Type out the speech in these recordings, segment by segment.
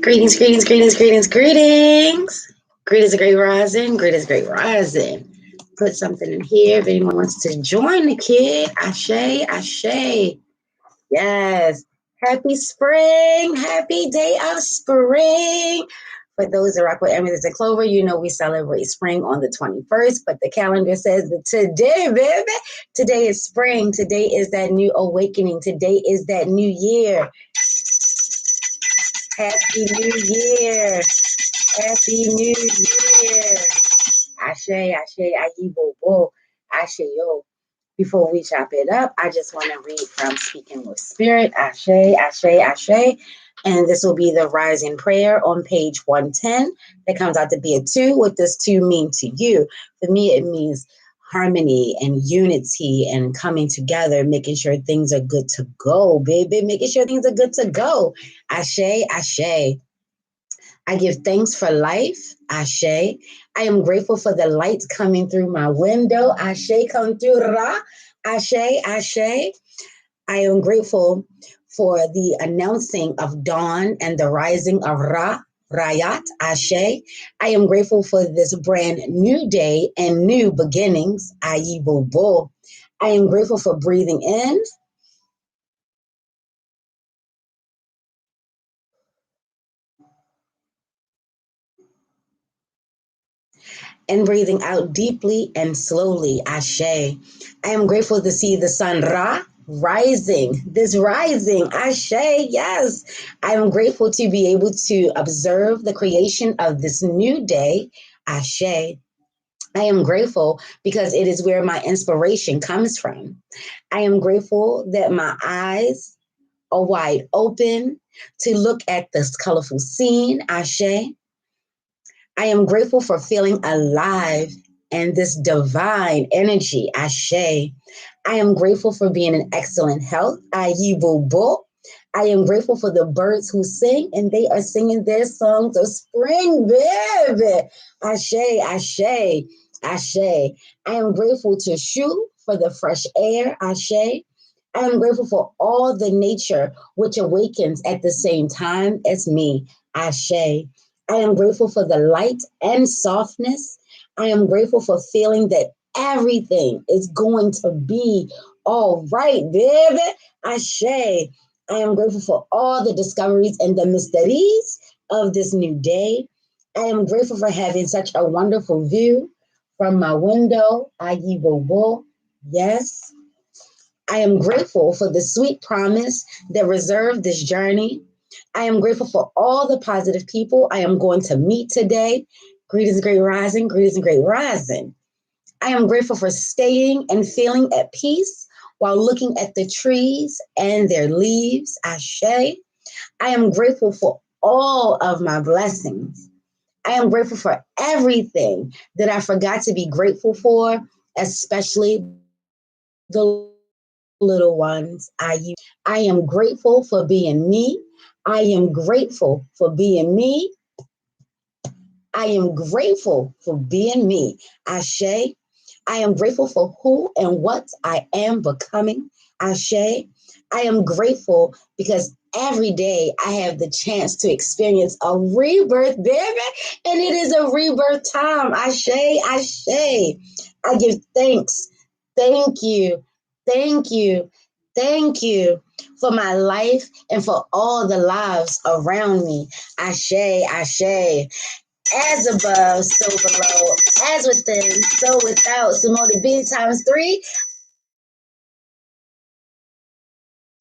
Greetings, greetings, greetings, greetings, greetings. Greetings, a great rising. Greetings, great rising. Put something in here if anyone wants to join the kid. Ashe, ashe. Yes. Happy spring. Happy day of spring. For those that rock with Amethyst and Clover, you know we celebrate spring on the 21st, but the calendar says that today, baby, today is spring. Today is that new awakening. Today is that new year. Happy New Year. Happy New Year. Ashe, ashe, ayibo, bo, ashe, yo. Before we chop it up, I just want to read from Speaking with Spirit. Ashe, ashe, ashe. And this will be the rising prayer on page 110. That comes out to be a 2. What does 2 mean to you? For me, it means harmony and unity and coming together, making sure things are good to go, baby. Making sure things are good to go. Ashe, ashe. I give thanks for life. Ashe. I am grateful for the light coming through my window. Ashe, come through. Ra. Ashe, ashe. I am grateful for the announcing of dawn and the rising of Ra. Rayat, Ashe. I am grateful for this brand new day and new beginnings. Ayibo. I am grateful for breathing in. And breathing out deeply and slowly. Ashe. I am grateful to see the sun Ra rising. This rising. Ashe. Yes. I am grateful to be able to observe the creation of this new day. Ashe. I am grateful because it is where my inspiration comes from. I am grateful that my eyes are wide open to look at this colorful scene. Ashe. I am grateful for feeling alive and this divine energy. Ashe. I am grateful for being in excellent health. Ayibubo. I am grateful for the birds who sing and they are singing their songs of spring, baby. Ashe, ashe, ashe. I am grateful to Shu for the fresh air. Ashe. I am grateful for all the nature which awakens at the same time as me. Ashe. I am grateful for the light and softness. I am grateful for feeling that everything is going to be all right, baby. Ashe. I am grateful for all the discoveries and the mysteries of this new day. I am grateful for having such a wonderful view from my window. Ayibo. Yes. I am grateful for the sweet promise that reserved this journey. I am grateful for all the positive people I am going to meet today. Greetings, great rising. Greetings, and great rising. I am grateful for staying and feeling at peace while looking at the trees and their leaves. Ashe. I am grateful for all of my blessings. I am grateful for everything that I forgot to be grateful for, especially the little ones. I am grateful for being me. I am grateful for being me. I am grateful for being me. Ashe. I am grateful for who and what I am becoming. Ashe. I am grateful because every day I have the chance to experience a rebirth, baby, and it is a rebirth time. Ashe, ashe. I give thanks. Thank you. Thank you. Thank you for my life and for all the lives around me. Ashe, ashe. As above, so below, as within, so without. Simone B times 3.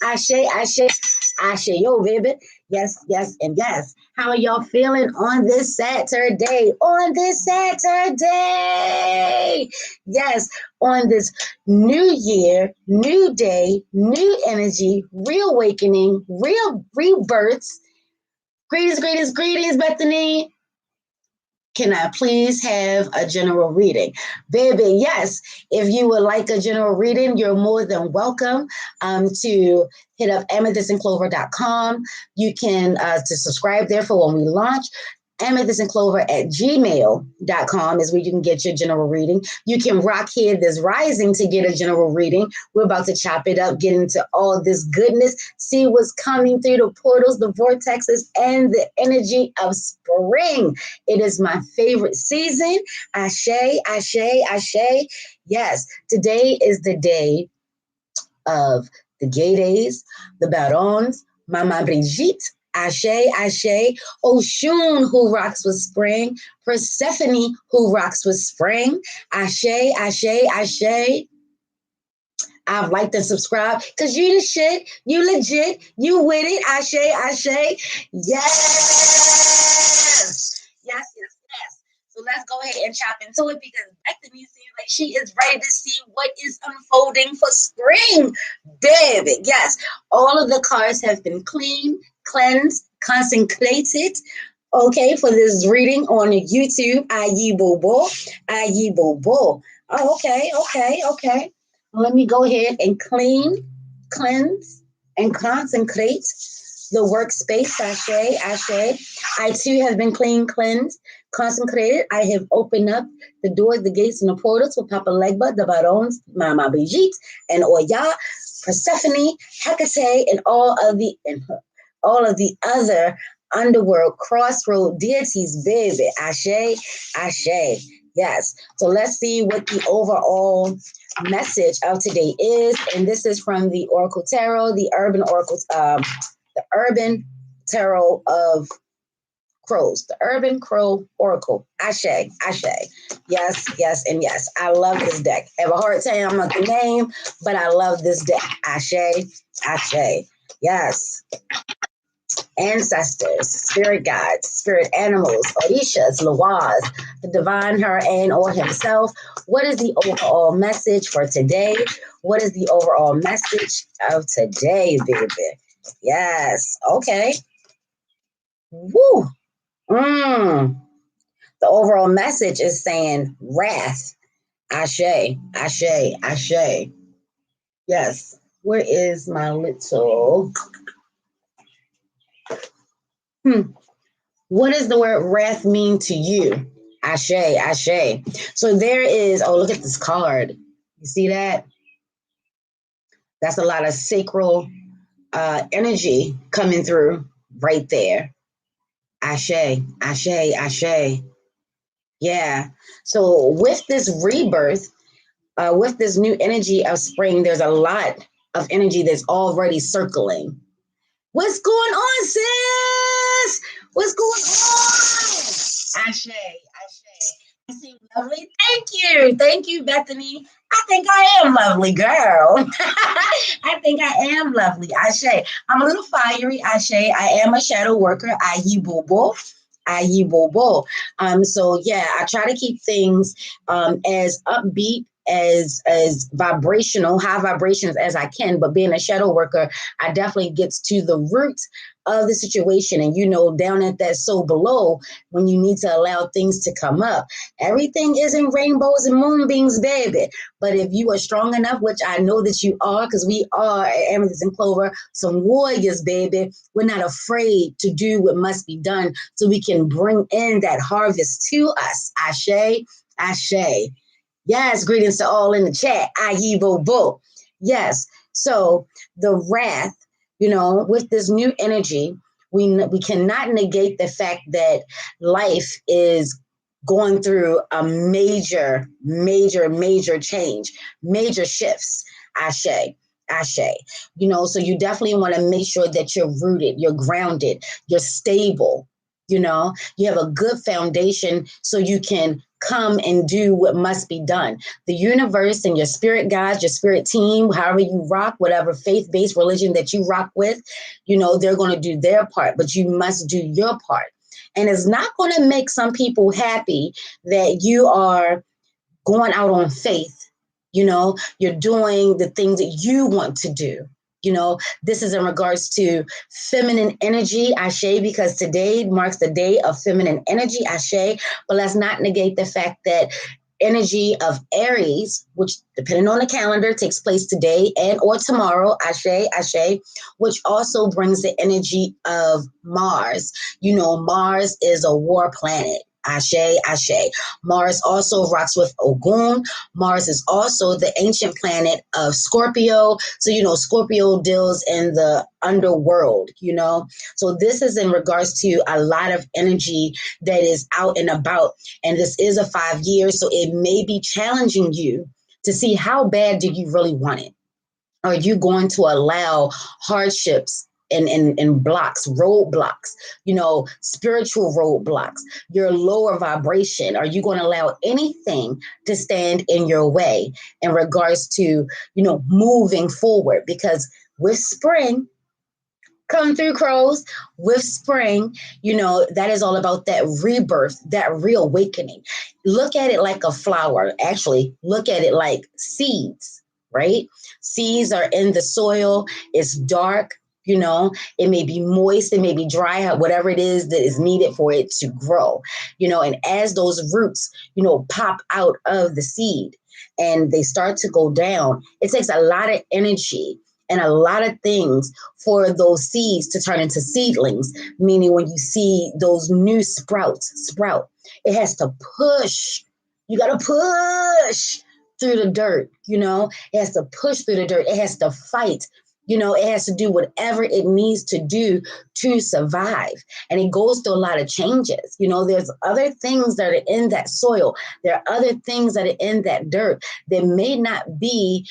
Ashe, ashe, ashe, yo, baby. Yes, yes, and yes. How are y'all feeling on this Saturday? On this Saturday. Yes, on this new year, new day, new energy, reawakening, real rebirths. Greetings, greetings, greetings, Bethany. Can I please have a general reading? Baby, yes. If you would like a general reading, you're more than welcome to hit up amethystandclover.com. You can to subscribe there for when we launch. Amethyst and Clover at gmail.com is where you can get your general reading. You can rock here this rising to get a general reading. We're about to chop it up, get into all this goodness, see what's coming through the portals, the vortexes, and the energy of spring. It is my favorite season. Ashe, ashe, ashe. Yes, today is the day of the gay days, the barons, Mama Brigitte, Ashe, Ashe, Oshun, who rocks with spring, Persephone, who rocks with spring, Ashe, Ashe, Ashe. I've liked and subscribed because you the shit, you legit, you with it, Ashe, Ashe. Yes, yes, yes, yes. So let's go ahead and chop into it because Bethany seems like she is ready to see what is unfolding for spring, baby. Yes, all of the cards have been cleaned, cleansed, consecrated. Okay, for this reading on YouTube, Ayi Bobo, Ayi Bobo. Oh, okay, okay, okay. Let me go ahead and clean, cleanse, and consecrate the workspace. Ashe, Ashe. I too have been clean, cleansed, consecrated. I have opened up the doors, the gates, and the portals for Papa Legba, the Barons, Mama Brigitte, and Oya, Persephone, Hecate, and all of the other underworld crossroad deities, baby. Ashe, Ashe. Yes. So let's see what the overall message of today is. And this is from the Oracle Tarot, the Urban Oracle, the Urban Tarot of Crows, the Urban Crow Oracle. Ashe, Ashe. Yes, yes, and yes. I love this deck. I have a hard time with the name, but I love this deck. Ashe, Ashe. Yes. Ancestors, spirit guides, spirit animals, Orishas, Lawaz, the divine her and or himself. What is the overall message for today? What is the overall message of today, baby? Yes. Okay. Woo. The overall message is saying wrath. Ashe, Ashe, Ashe. Yes. Where is my little... What does the word wrath mean to you? Ashe, Ashe. So there is, oh, look at this card. You see that? That's a lot of sacral energy coming through right there. Ashe, Ashe, Ashe. Yeah. So with this rebirth, with this new energy of spring, there's a lot of energy that's already circling. What's going on, sis? What's going on? Ashe, Ashe. You seem lovely. Thank you, Bethany. I think I am lovely, girl. I think I am lovely. Ashe. I'm a little fiery. Ashe. I am a shadow worker. Ayi Bobo. Ayi Bobo. So yeah, I try to keep things as upbeat as vibrational, high vibrations as I can, but being a shadow worker, I definitely gets to the root of the situation. And down at that soul below, when you need to allow things to come up, everything isn't rainbows and moonbeams, baby. But if you are strong enough, which I know that you are, because we are at Amethyst and Clover, some warriors, baby, we're not afraid to do what must be done so we can bring in that harvest to us. Ashe, Ashe. Yes, greetings to all in the chat. Ayi Bobo. Yes. So the wrath, with this new energy, we cannot negate the fact that life is going through a major, major, major change, major shifts. Ashe. Ashe. So you definitely want to make sure that you're rooted, you're grounded, you're stable. You have a good foundation so you can come and do what must be done. The universe and your spirit guides, your spirit team, however you rock, whatever faith-based religion that you rock with, they're going to do their part, but you must do your part. And it's not going to make some people happy that you are going out on faith. You're doing the things that you want to do. This is in regards to feminine energy, Ashe, because today marks the day of feminine energy, Ashe. But let's not negate the fact that energy of Aries, which depending on the calendar takes place today and or tomorrow, Ashe, which also brings the energy of Mars. You know, Mars is a war planet. Ashe. Mars also rocks with Ogun. Mars is also the ancient planet of Scorpio. So, you know, Scorpio deals in the underworld, you know. So this is in regards to a lot of energy that is out and about. And this is a 5 years. So it may be challenging you to see how bad do you really want it. Are you going to allow hardships and blocks, roadblocks, you know, spiritual roadblocks, your lower vibration? Are you going to allow anything to stand in your way in regards to, you know, moving forward? Because with spring, come through crows, with spring, you know, that is all about that rebirth, that reawakening. Look at it like a flower. Actually, look at it like seeds, right? Seeds are in the soil, it's dark, you know, it may be moist, it may be dry, whatever it is that is needed for it to grow, you know, and as those roots, you know, pop out of the seed and they start to go down, it takes a lot of energy and a lot of things for those seeds to turn into seedlings, meaning when you see those new sprouts sprout, it has to push. You got to push through the dirt, you know, it has to push through the dirt. It has to fight. You know, it has to do whatever it needs to do to survive. And it goes through a lot of changes. You know, there's other things that are in that soil. There are other things that are in that dirt that may not be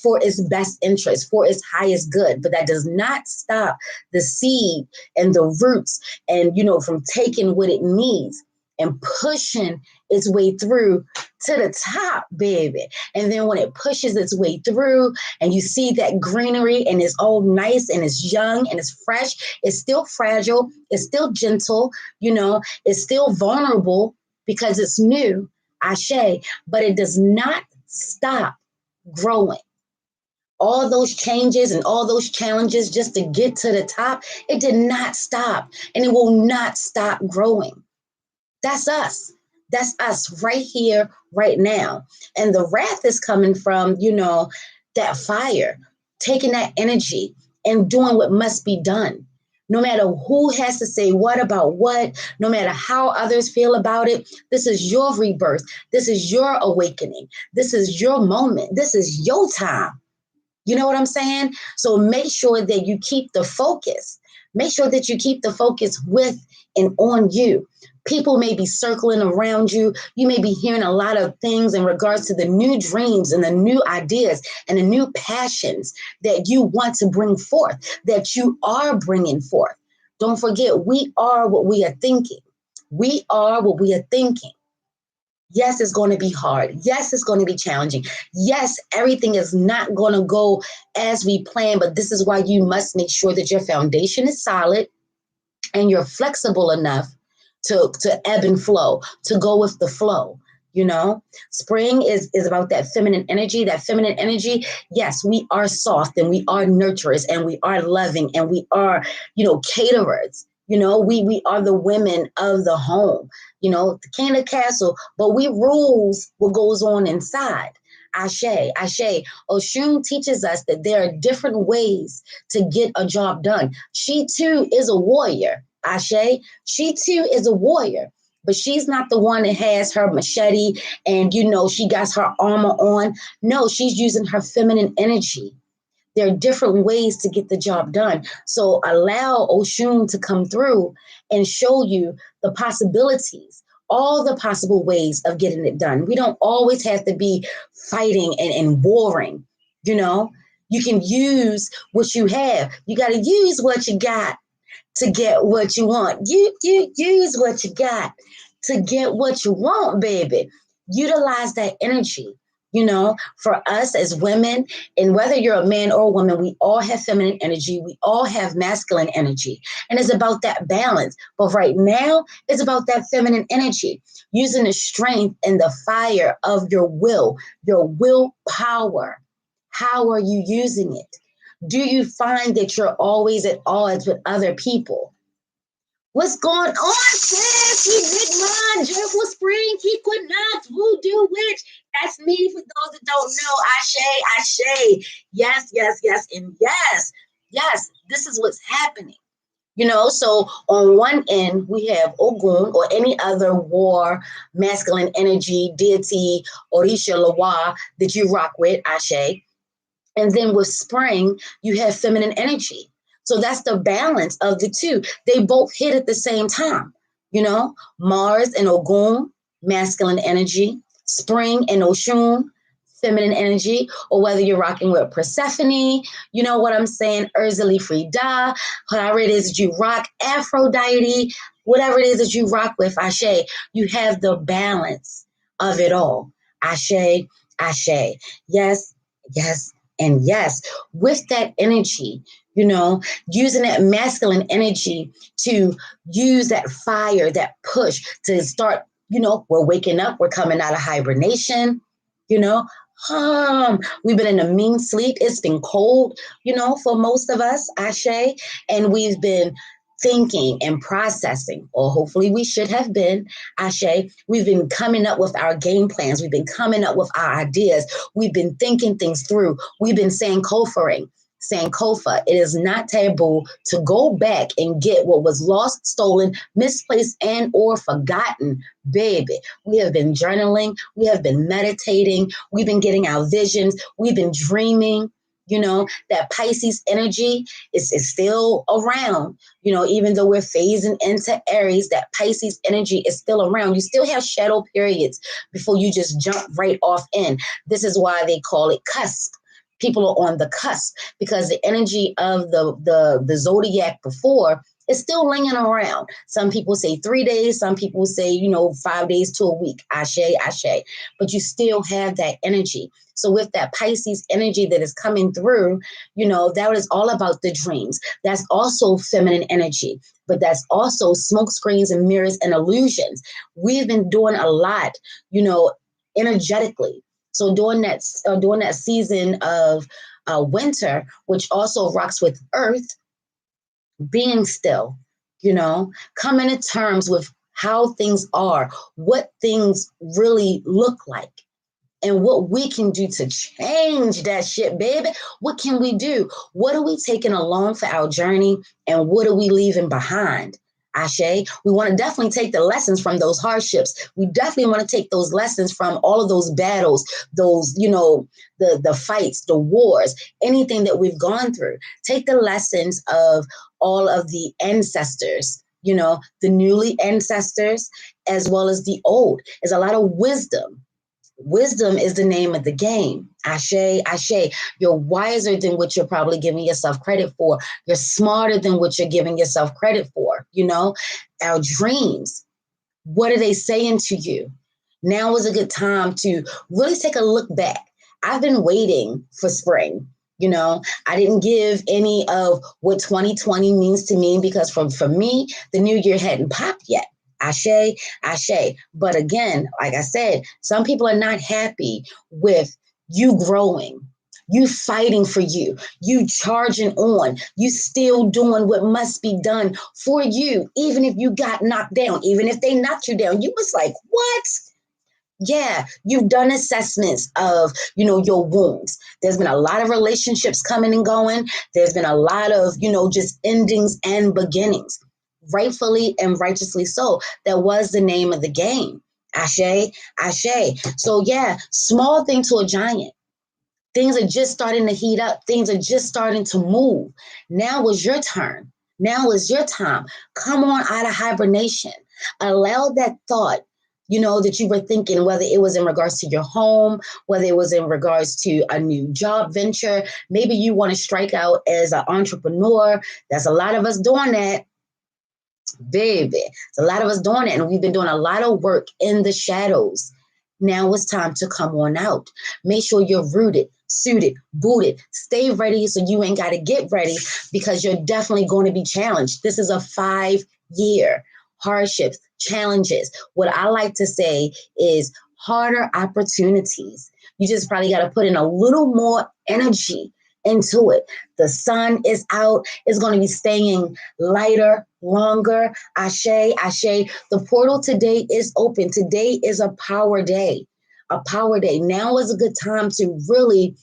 for its best interest, for its highest good. But that does not stop the seed and the roots and, you know, from taking what it needs and pushing its way through to the top, baby. And then when it pushes its way through and you see that greenery and it's all nice and it's young and it's fresh, it's still fragile, it's still gentle, you know, it's still vulnerable because it's new, Ashe, but it does not stop growing. All those changes and all those challenges just to get to the top, it did not stop and it will not stop growing. That's us. That's us right here, right now. And the wrath is coming from, you know, that fire, taking that energy and doing what must be done. No matter who has to say what about what, no matter how others feel about it, this is your rebirth. This is your awakening. This is your moment. This is your time. You know what I'm saying? So make sure that you keep the focus. Make sure that you keep the focus with and on you. People may be circling around you. You may be hearing a lot of things in regards to the new dreams and the new ideas and the new passions that you want to bring forth, that you are bringing forth. Don't forget, we are what we are thinking. We are what we are thinking. Yes, it's going to be hard. Yes, it's going to be challenging. Yes, everything is not going to go as we plan, but this is why you must make sure that your foundation is solid and you're flexible enough to ebb and flow, to go with the flow. You know, spring is about that feminine energy. That feminine energy, yes, we are soft and we are nurturers and we are loving and we are, you know, caterers. You know, we are the women of the home, you know, the king of the castle, but we rules what goes on inside. Ashe, Ashe. Oshun teaches us that there are different ways to get a job done. She too is a warrior. Ashe, she too is a warrior, but she's not the one that has her machete and, you know, she got her armor on. No, she's using her feminine energy. There are different ways to get the job done. So allow Oshun to come through and show you the possibilities, all the possible ways of getting it done. We don't always have to be fighting and warring, you know. You can use what you have. You got to use what you got to get what you want. You use what you got to get what you want, baby. Utilize that energy. You know, for us as women, and whether you're a man or a woman, we all have feminine energy. We all have masculine energy. And it's about that balance. But right now, it's about that feminine energy, using the strength and the fire of your willpower. How are you using it? Do you find that you're always at odds with other people? What's going on, sis? We Big Joyful Spring, Equinox, Voodoo Witch. That's me for those that don't know. Ashe, Ashe. Yes, yes, yes, and yes. Yes, this is what's happening. So on one end, we have Ogun or any other war, masculine energy, deity, Orisha Lawa that you rock with, Ashe. And then with spring, you have feminine energy. So that's the balance of the two. They both hit at the same time. Mars and Ogun, masculine energy, spring and Oshun, feminine energy, or whether you're rocking with Persephone, you know what I'm saying, Urzali Frida, whatever it is that you rock, Aphrodite, whatever it is that you rock with, Ashe, you have the balance of it all. Ashe, Ashe. Yes, yes, and yes, with that energy, using that masculine energy to use that fire, that push to start, we're waking up, we're coming out of hibernation, you know, we've been in a mean sleep. It's been cold, for most of us, Ashe, and we've been thinking and processing, or hopefully we should have been, Ashe. We've been coming up with our game plans. We've been coming up with our ideas. We've been thinking things through. We've been saying Sankofa. It is not taboo to go back and get what was lost, stolen, misplaced, and or forgotten. Baby, we have been journaling. We have been meditating. We've been getting our visions. We've been dreaming. That Pisces energy is still around. Even though we're phasing into Aries, that Pisces energy is still around. You still have shadow periods before you just jump right off in. This is why they call it cusp. People are on the cusp because the energy of the zodiac before is still lingering around. Some people say 3 days, some people say 5 days to a week. Ashe, ashe. But you still have that energy. So with that Pisces energy that is coming through, that is all about the dreams. That's also feminine energy, but that's also smoke screens and mirrors and illusions. We've been doing a lot, energetically. So during that season of winter, which also rocks with Earth, being still, coming to terms with how things are, what things really look like, and what we can do to change that shit, baby. What can we do? What are we taking along for our journey, and what are we leaving behind? Ashe, we want to definitely take the lessons from those hardships. We definitely want to take those lessons from all of those battles, those, the fights, the wars, anything that we've gone through. Take the lessons of all of the ancestors, the newly ancestors, as well as the old. There's a lot of wisdom. Wisdom is the name of the game. Ashe, ashe. You're wiser than what you're probably giving yourself credit for. You're smarter than what you're giving yourself credit for. Our dreams, what are they saying to you? Now is a good time to really take a look back. I've been waiting for spring. I didn't give any of what 2020 means to me because for me, the new year hadn't popped yet. Ashe, ashe. But again, like I said, some people are not happy with you growing, you fighting for you charging on, you still doing what must be done for you, even if you got knocked down, even if they knocked you down. You was like, what? Yeah, you've done assessments of, your wounds. There's been a lot of relationships coming and going. There's been a lot of, just endings and beginnings. Rightfully and righteously so. That was the name of the game. Ashe, ashe. So yeah, small thing to a giant. Things are just starting to heat up. Things are just starting to move. Now is your turn. Now is your time. Come on out of hibernation. Allow that thought, that you were thinking, whether it was in regards to your home, whether it was in regards to a new job venture. Maybe you want to strike out as an entrepreneur. There's a lot of us doing that. Baby, there's a lot of us doing it, and we've been doing a lot of work in the shadows. Now it's time to come on out. Make sure you're rooted, suited, booted. Stay ready so you ain't got to get ready because you're definitely going to be challenged. This is a 5-year hardships, challenges. What I like to say is harder opportunities. You just probably got to put in a little more energy into it. The sun is out. It's going to be staying lighter longer. Ashe, Ashe. The portal today is open. Today is a power day. A power day. Now is a good time to really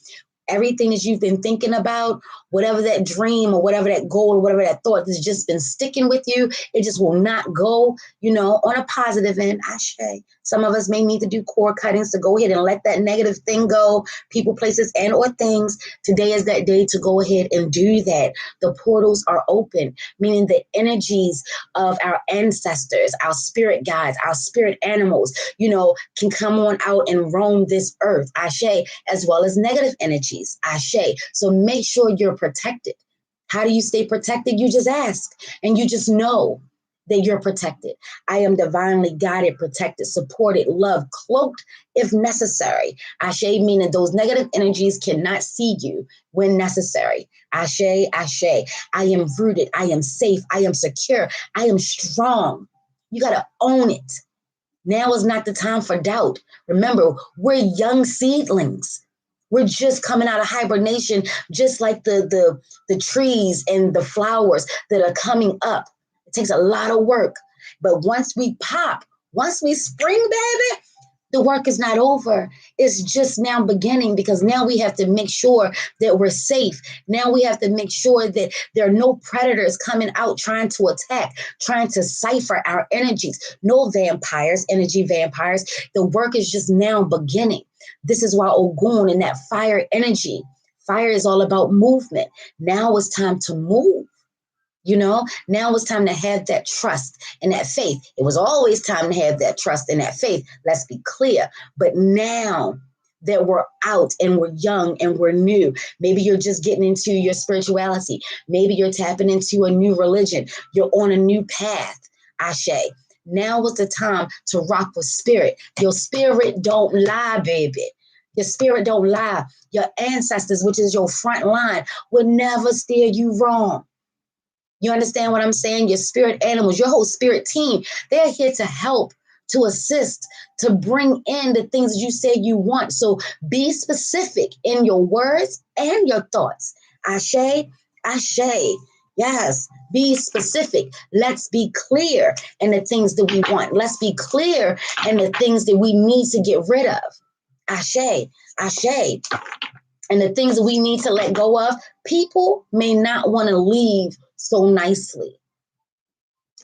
everything that you've been thinking about, whatever that dream or whatever that goal or whatever that thought that's just been sticking with you, it just will not go, on a positive end. Ashe. Some of us may need to do core cuttings to go ahead and let that negative thing go, people, places, and or things. Today is that day to go ahead and do that. The portals are open, meaning the energies of our ancestors, our spirit guides, our spirit animals, can come on out and roam this earth. Ashe, as well as negative energies. Ashe. So make sure you're protected. How do you stay protected? You just ask and you just know that you're protected. I am divinely guided, protected, supported, loved, cloaked if necessary. Ashe, meaning those negative energies cannot see you when necessary. Ashe, Ashe. I am rooted. I am safe. I am secure. I am strong. You got to own it. Now is not the time for doubt. Remember, we're young seedlings. We're just coming out of hibernation, just like the trees and the flowers that are coming up. It takes a lot of work. But once we pop, once we spring, baby, the work is not over. It's just now beginning because now we have to make sure that we're safe. Now we have to make sure that there are no predators coming out trying to attack, trying to cipher our energies. No vampires, energy vampires. The work is just now beginning. This is why Ogun and that fire energy, fire is all about movement. Now it's time to move. Now it's time to have that trust and that faith. It was always time to have that trust and that faith. Let's be clear. But now that we're out and we're young and we're new, maybe you're just getting into your spirituality. Maybe you're tapping into a new religion. You're on a new path. Ashe. Now is the time to rock with spirit. Your spirit don't lie, baby. Your spirit don't lie. Your ancestors, which is your front line, will never steer you wrong. You understand what I'm saying? Your spirit animals, your whole spirit team, they're here to help, to assist, to bring in the things you say you want. So be specific in your words and your thoughts. Ashe, Ashe. Yes, be specific. Let's be clear in the things that we want. Let's be clear in the things that we need to get rid of. Ashe, Ashe. And the things that we need to let go of, people may not want to leave so nicely,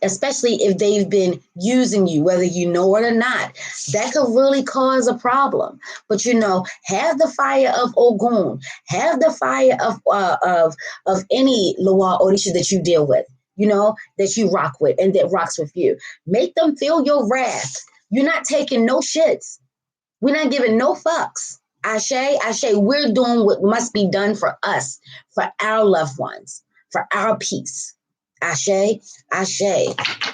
especially if they've been using you, whether you know it or not. That could really cause a problem. But have the fire of Ogun, have the fire of any Loa Orisha that you deal with, that you rock with and that rocks with you. Make them feel your wrath. You're not taking no shits. We're not giving no fucks. Ashe, Ashe, we're doing what must be done for us, for our loved ones, for our peace. Ashe, Ashe,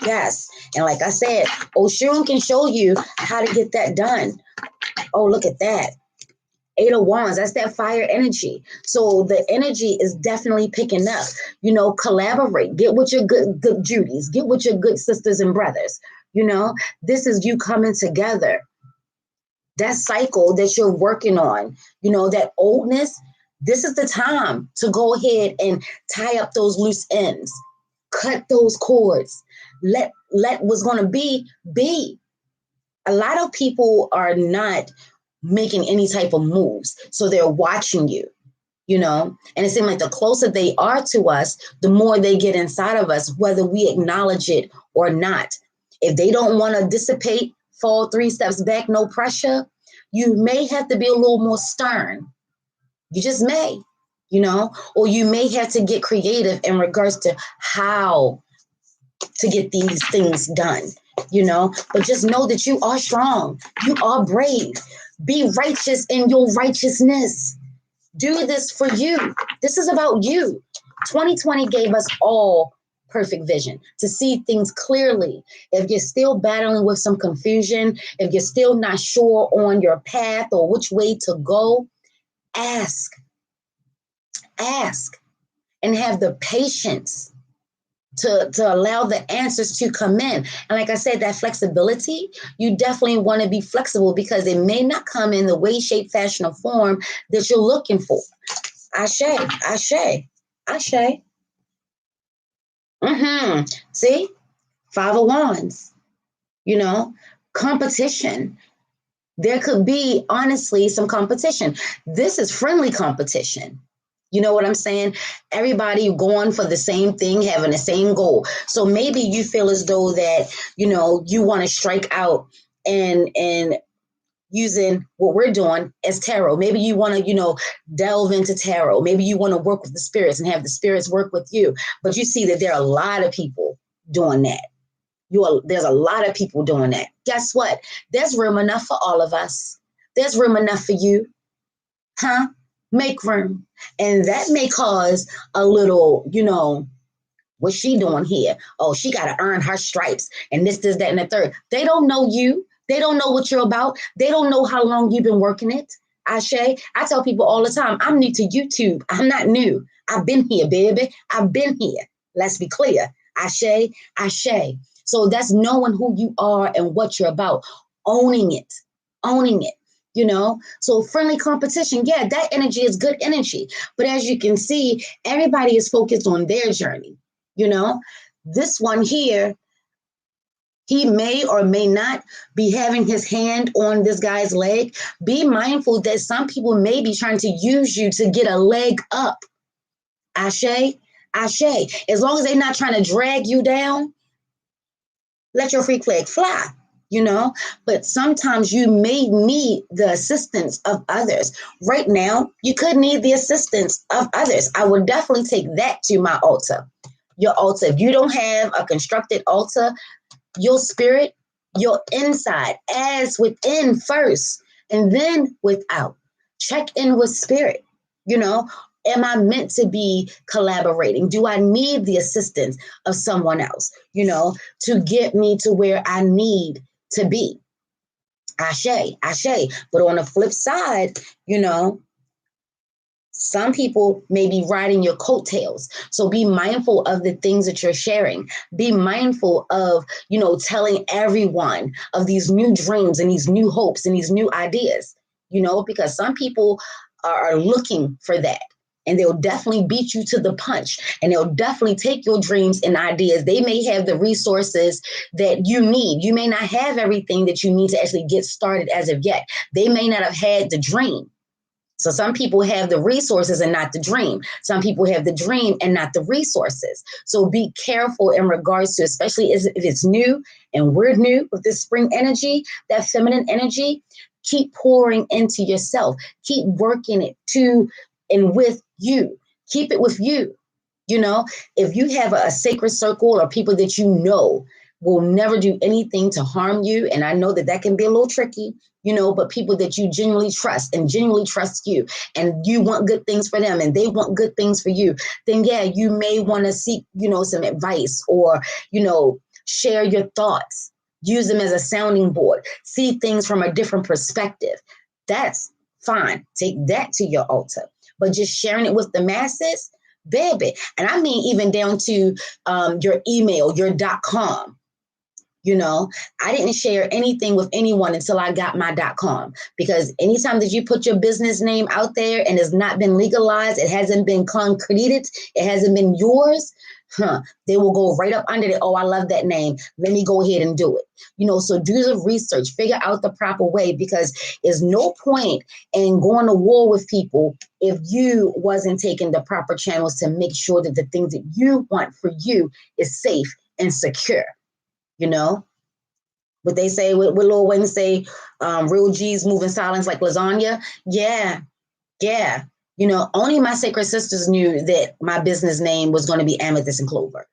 yes. And like I said, Oshun can show you how to get that done. Oh, look at that. 8 of Wands, that's that fire energy. So the energy is definitely picking up. Collaborate. Get with your good Judys. Get with your good sisters and brothers. This is you coming together. That cycle that you're working on, that oldness, this is the time to go ahead and tie up those loose ends, cut those cords, let what's going to be. A lot of people are not making any type of moves, so they're watching you, and it seems like the closer they are to us, the more they get inside of us, whether we acknowledge it or not. If they don't want to dissipate, fall 3 steps back, no pressure, you may have to be a little more stern. You just may, or you may have to get creative in regards to how to get these things done, but just know that you are strong. You are brave. Be righteous in your righteousness. Do this for you. This is about you. 2020 gave us all perfect vision to see things clearly. If you're still battling with some confusion, if you're still not sure on your path or which way to go, ask and have the patience to allow the answers to come in. And like I said, that flexibility, you definitely want to be flexible because it may not come in the way, shape, fashion, or form that you're looking for. Ashe, Ashe, Ashe. See, Five of Wands, you know, competition. There could be, honestly, some competition. This is friendly competition. You know what I'm saying? Everybody going for the same thing, having the same goal. So maybe you feel as though that, you want to strike out and using what we're doing as tarot. Maybe you want to, delve into tarot. Maybe you want to work with the spirits and have the spirits work with you. But you see that there are a lot of people doing that. There's a lot of people doing that. Guess what? There's room enough for all of us. There's room enough for you. Huh? Make room. And that may cause a little, what's she doing here? Oh, she got to earn her stripes and this, that, and the third. They don't know you. They don't know what you're about. They don't know how long you've been working it. Ashe, I tell people all the time, I'm new to YouTube. I'm not new. I've been here, baby. I've been here. Let's be clear. Ashe, Ashe. So that's knowing who you are and what you're about, owning it, owning it. So friendly competition, yeah, that energy is good energy. But as you can see, everybody is focused on their journey. This one here, he may or may not be having his hand on this guy's leg. Be mindful that some people may be trying to use you to get a leg up. Ashe, Ashe. As long as they're not trying to drag you down, let your freak flag fly. But sometimes you may need the assistance of others. Right now, you could need the assistance of others. I would definitely take that to my altar. Your altar. If you don't have a constructed altar, your spirit, your inside, as within first, and then without. Check in with spirit. Am I meant to be collaborating? Do I need the assistance of someone else, to get me to where I need to be? Ashe, Ashe. But on the flip side, some people may be riding your coattails. So be mindful of the things that you're sharing. Be mindful of, telling everyone of these new dreams and these new hopes and these new ideas, because some people are looking for that. And they'll definitely beat you to the punch, and they'll definitely take your dreams and ideas. They may have the resources that you need. You may not have everything that you need to actually get started as of yet. They may not have had the dream. So some people have the resources and not the dream. Some people have the dream and not the resources. So be careful in regards to, especially if it's new and we're new with this spring energy, that feminine energy, keep pouring into yourself. Keep working it to and with you. Keep it with you. If you have a sacred circle or people that will never do anything to harm you, and I know that can be a little tricky, but people that you genuinely trust and genuinely trust you, and you want good things for them and they want good things for you, then yeah, you may want to seek, some advice or, share your thoughts, use them as a sounding board, see things from a different perspective. That's fine. Take that to your altar. But just sharing it with the masses, baby. And I mean, even down to your email, your .com. I didn't share anything with anyone until I got my .com, because anytime that you put your business name out there and it's not been legalized, it hasn't been concreted, it hasn't been yours, they will go right up under it. Oh, I love that name. Let me go ahead and do it. So do the research, figure out the proper way, because there's no point in going to war with people if you wasn't taking the proper channels to make sure that the things that you want for you is safe and secure. What they say, what Lil Wayne say, real G's move in silence like lasagna. Yeah. Only my sacred sisters knew that my business name was going to be Amethyst and Clover.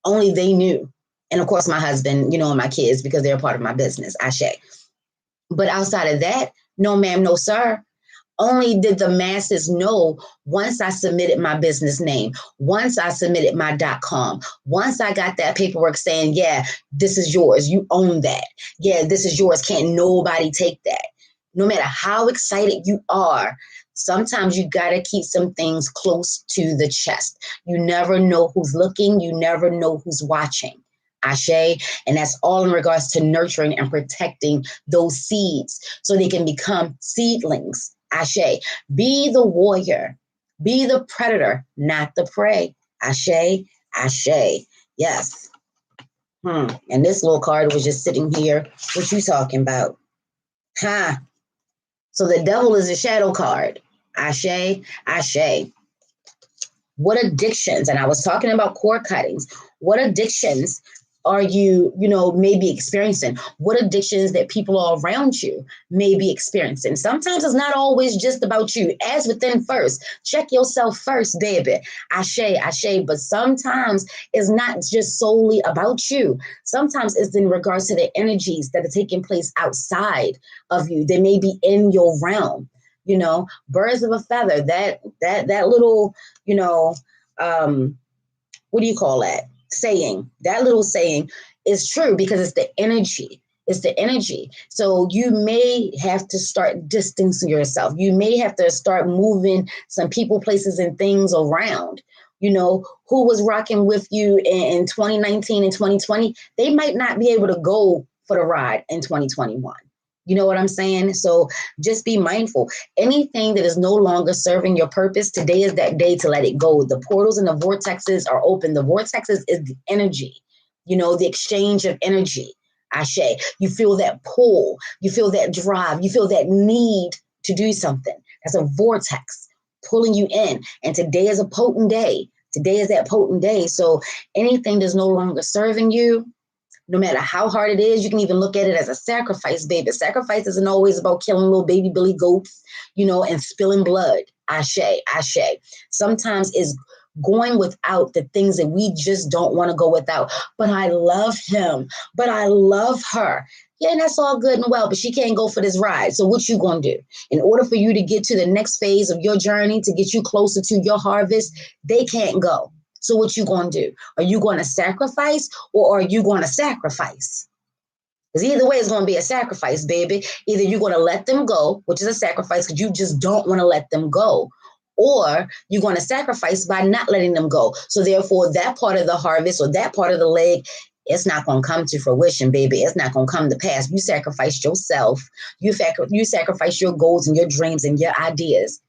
Only they knew. And of course, my husband, and my kids, because they're part of my business, Ashe. But outside of that, no ma'am, no sir. Only did the masses know once I submitted my business name, once I submitted my .com, once I got that paperwork saying, yeah, this is yours. You own that. Yeah, this is yours. Can't nobody take that. No matter how excited you are, sometimes you got to keep some things close to the chest. You never know who's looking. You never know who's watching. Ashe. And that's all in regards to nurturing and protecting those seeds so they can become seedlings. Ashe. Be the warrior. Be the predator, not the prey. Ashe. Ashe. Yes. And this little card was just sitting here. What you talking about? Huh? So the devil is a shadow card. Ashe, ashe. What addictions, and I was talking about cord cuttings, what addictions are you maybe experiencing? What addictions that people all around you may be experiencing? Sometimes it's not always just about you. As within first, check yourself first, baby. Ashe, ashe. But sometimes it's not just solely about you. Sometimes it's in regards to the energies that are taking place outside of you. They may be in your realm. Birds of a feather. That little, what do you call that? Saying. That little saying is true because it's the energy. It's the energy. So you may have to start distancing yourself. You may have to start moving some people, places, and things around. Who was rocking with you in 2019 and 2020, they might not be able to go for the ride in 2021. You know what I'm saying? So just be mindful. Anything that is no longer serving your purpose, today is that day to let it go. The portals and the vortexes are open. The vortexes is the energy, the exchange of energy. Ashe, you feel that pull, you feel that drive, you feel that need to do something. That's a vortex pulling you in. And today is a potent day. Today is that potent day. So anything that's no longer serving you, no matter how hard it is, you can even look at it as a sacrifice, baby. Sacrifice isn't always about killing little baby Billy goats, and spilling blood. Ashe, ashe. Sometimes it's going without the things that we just don't want to go without. But I love him. But I love her. Yeah, and that's all good and well, but she can't go for this ride. So what you going to do? In order for you to get to the next phase of your journey, to get you closer to your harvest, they can't go. So what you going to do? Are you going to sacrifice or are you going to sacrifice? Because either way, it's going to be a sacrifice, baby. Either you're going to let them go, which is a sacrifice because you just don't want to let them go, or you're going to sacrifice by not letting them go. So therefore, that part of the harvest or that part of the leg, it's not going to come to fruition, baby. It's not going to come to pass. You sacrificed yourself. You sacrifice your goals and your dreams and your ideas.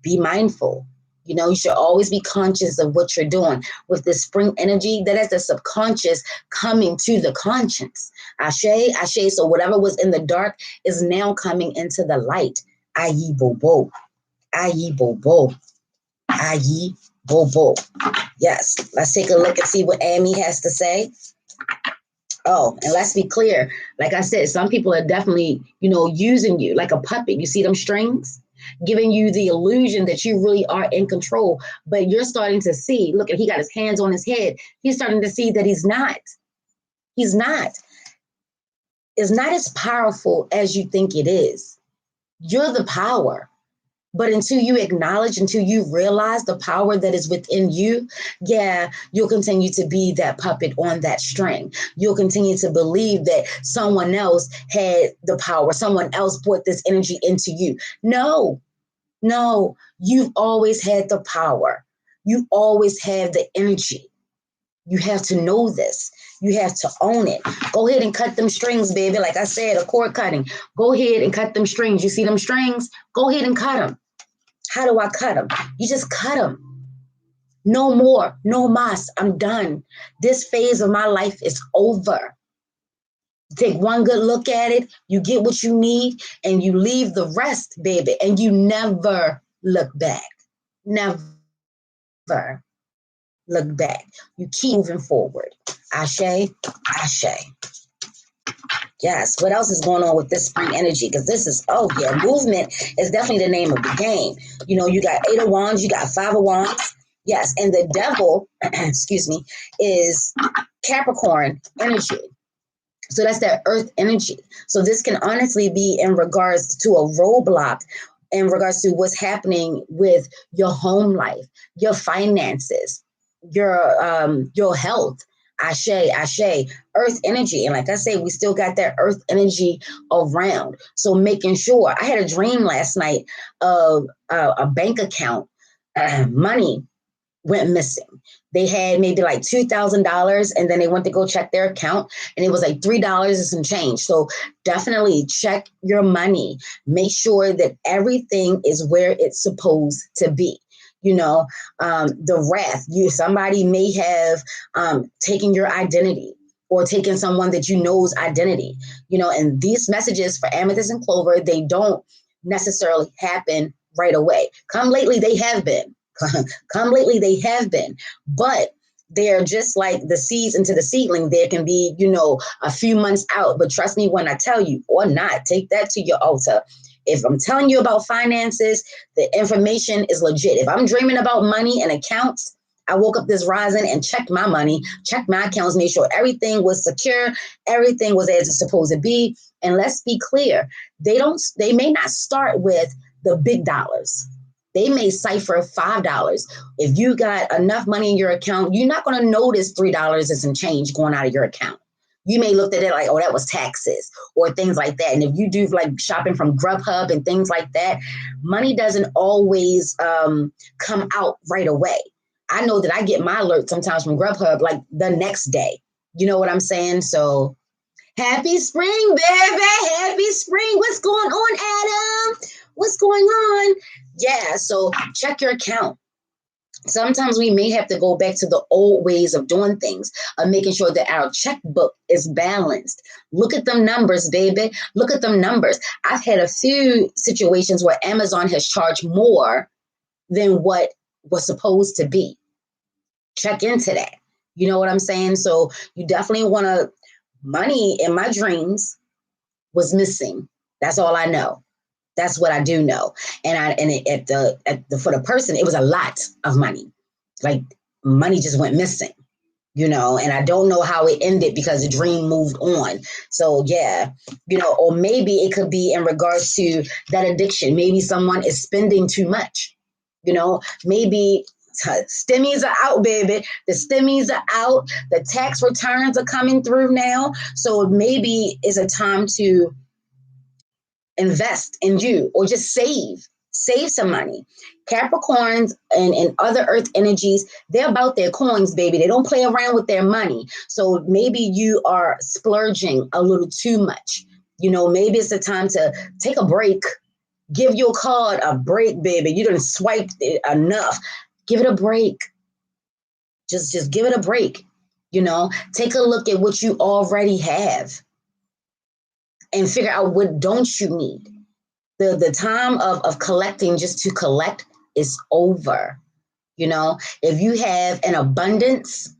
Be mindful. You should always be conscious of what you're doing. With the spring energy, that is the subconscious coming to the conscience. Ashe, ashe. So whatever was in the dark is now coming into the light. Ayi bobo. Ayi bobo. Ayi bobo. Yes. Let's take a look and see what Amy has to say. Oh, and let's be clear. Like I said, some people are definitely, using you like a puppet. You see them strings? Giving you the illusion that you really are in control, but you're starting to see, look, he got his hands on his head. He's starting to see that he's not. He's not. It's not as powerful as you think it is. You're the power. But until you acknowledge, until you realize the power that is within you, yeah, you'll continue to be that puppet on that string. You'll continue to believe that someone else had the power. Someone else brought this energy into you. No, you've always had the power. You always have the energy. You have to know this. You have to own it. Go ahead and cut them strings, baby. Like I said, a cord cutting. Go ahead and cut them strings. You see them strings? Go ahead and cut them. How do I cut them? You just cut them. No more. No mas. I'm done. This phase of my life is over. Take one good look at it. You get what you need and you leave the rest, baby. And you never look back. Never look back. You keep moving forward. Ashe, ashe. Yes. What else is going on with this spring energy? Because this is, movement is definitely the name of the game. You got 8 of Wands, you got 5 of Wands. Yes. And the devil, excuse me, is Capricorn energy. So that's that earth energy. So this can honestly be in regards to a roadblock, in regards to what's happening with your home life, your finances, your health. Ashe, ashe, earth energy. And like I say, we still got that earth energy around. So making sure, I had a dream last night of a bank account, money went missing. They had maybe like $2,000 and then they went to go check their account and it was like $3 and some change. So definitely check your money. Make sure that everything is where it's supposed to be. the wrath. Somebody may have taken your identity or taken someone that you know's identity, and these messages for Amethyst and Clover, they don't necessarily happen right away. Come lately, they have been. Come lately, they have been. But they're just like the seeds into the seedling. There can be, a few months out. But trust me when I tell you, or not, take that to your altar. If I'm telling you about finances, the information is legit. If I'm dreaming about money and accounts, I woke up this rising and checked my money, checked my accounts, made sure everything was secure, everything was as it's supposed to be. And let's be clear, they may not start with the big dollars. They may cipher $5. If you got enough money in your account, you're not going to notice $3 and some change going out of your account. You may look at it like, oh, that was taxes or things like that. And if you do like shopping from Grubhub and things like that, money doesn't always come out right away. I know that I get my alert sometimes from Grubhub like the next day. You know what I'm saying? So happy spring, baby. Happy spring. What's going on, Adam? What's going on? Yeah, so check your account. Sometimes we may have to go back to the old ways of doing things, of making sure that our checkbook is balanced. Look at them numbers, baby. Look at them numbers. I've had a few situations where Amazon has charged more than what was supposed to be. Check into that. You know what I'm saying? So you definitely want to, money in my dreams was missing. That's all I know. That's what I do know. And for the person, it was a lot of money. Like money just went missing, and I don't know how it ended because the dream moved on. So yeah, or maybe it could be in regards to that addiction. Maybe someone is spending too much, maybe stimmies are out, baby. The stimmies are out. The tax returns are coming through now. So maybe it's a time to invest in you or just save some money. Capricorns and other earth energies, they're about their coins, baby. They don't play around with their money. So maybe you are splurging a little too much. Maybe it's a time to take a break. Give your card a break, baby. You done swiped it enough. Give it a break. Just give it a break. Take a look at what you already have and figure out what don't you need. The time of collecting just to collect is over. If you have an abundance,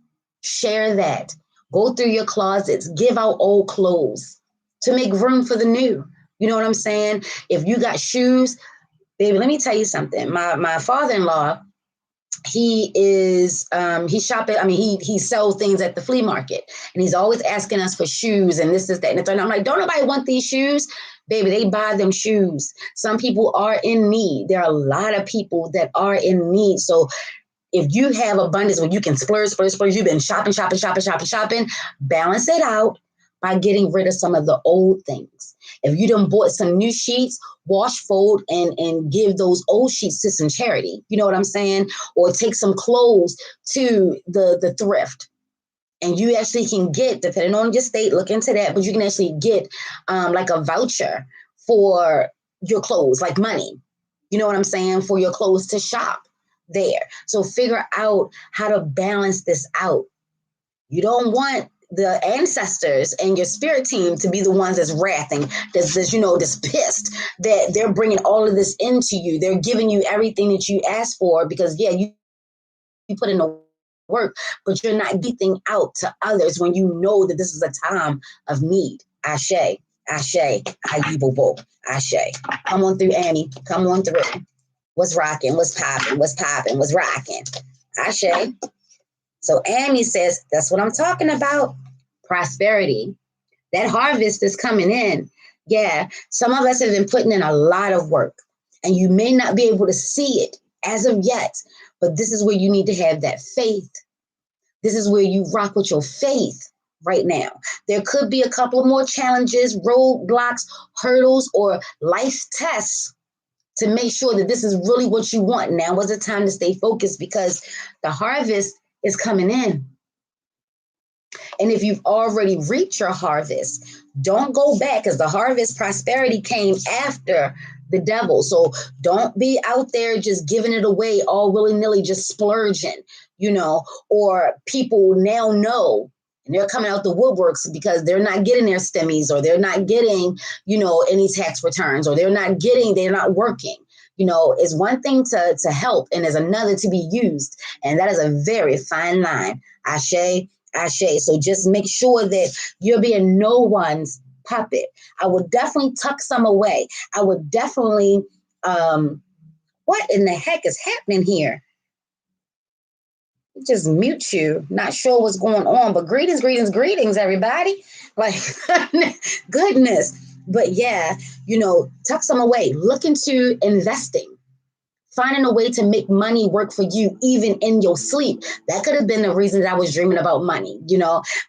share that. Go through your closets, give out old clothes to make room for the new. You know what I'm saying? If you got shoes, baby, let me tell you something. My father-in-law, he is he's shopping. I mean, he sells things at the flea market, and he's always asking us for shoes and this, that, and the third. And I'm like, don't nobody want these shoes? Baby, they buy them shoes. Some people are in need. There are a lot of people that are in need. So if you have abundance where you can splurge, you've been shopping, balance it out by getting rid of some of the old things. If you done bought some new sheets, wash, fold, and give those old sheets to some charity. You know what I'm saying? Or take some clothes to the thrift. And you actually can get, depending on your state, look into that, but you can actually get like a voucher for your clothes, like money. You know what I'm saying? For your clothes to shop there. So figure out how to balance this out. You don't want the ancestors and your spirit team to be the ones that's wrathing, that's pissed that they're bringing all of this into you. They're giving you everything that you asked for because, yeah, you put in the work, but you're not giving out to others when you know that this is a time of need. Ashe, Ayibobo, Ashe. Come on through, Annie. Come on through. What's rocking? What's popping? What's rocking? Ashe. So Amy says, that's what I'm talking about. Prosperity. That harvest is coming in. Yeah, some of us have been putting in a lot of work, and you may not be able to see it as of yet, but this is where you need to have that faith. This is where you rock with your faith right now. There could be a couple of more challenges, roadblocks, hurdles, or life tests to make sure that this is really what you want. Now was the time to stay focused because the harvest is coming in. And if you've already reached your harvest, don't go back because the harvest prosperity came after the devil. So don't be out there just giving it away all willy-nilly, just splurging, or people now know and they're coming out the woodworks because they're not getting their stemmies, or they're not getting, any tax returns, or they're not working. Is one thing to help and is another to be used. And that is a very fine line. Ashe, ashe. So just make sure that you're being no one's puppet. I would definitely tuck some away. I would definitely, what in the heck is happening here? Just mute you. Not sure what's going on, but greetings, greetings, greetings, everybody. Like, goodness. But yeah, tuck some away. Look into investing. Finding a way to make money work for you, even in your sleep. That could have been the reason that I was dreaming about money.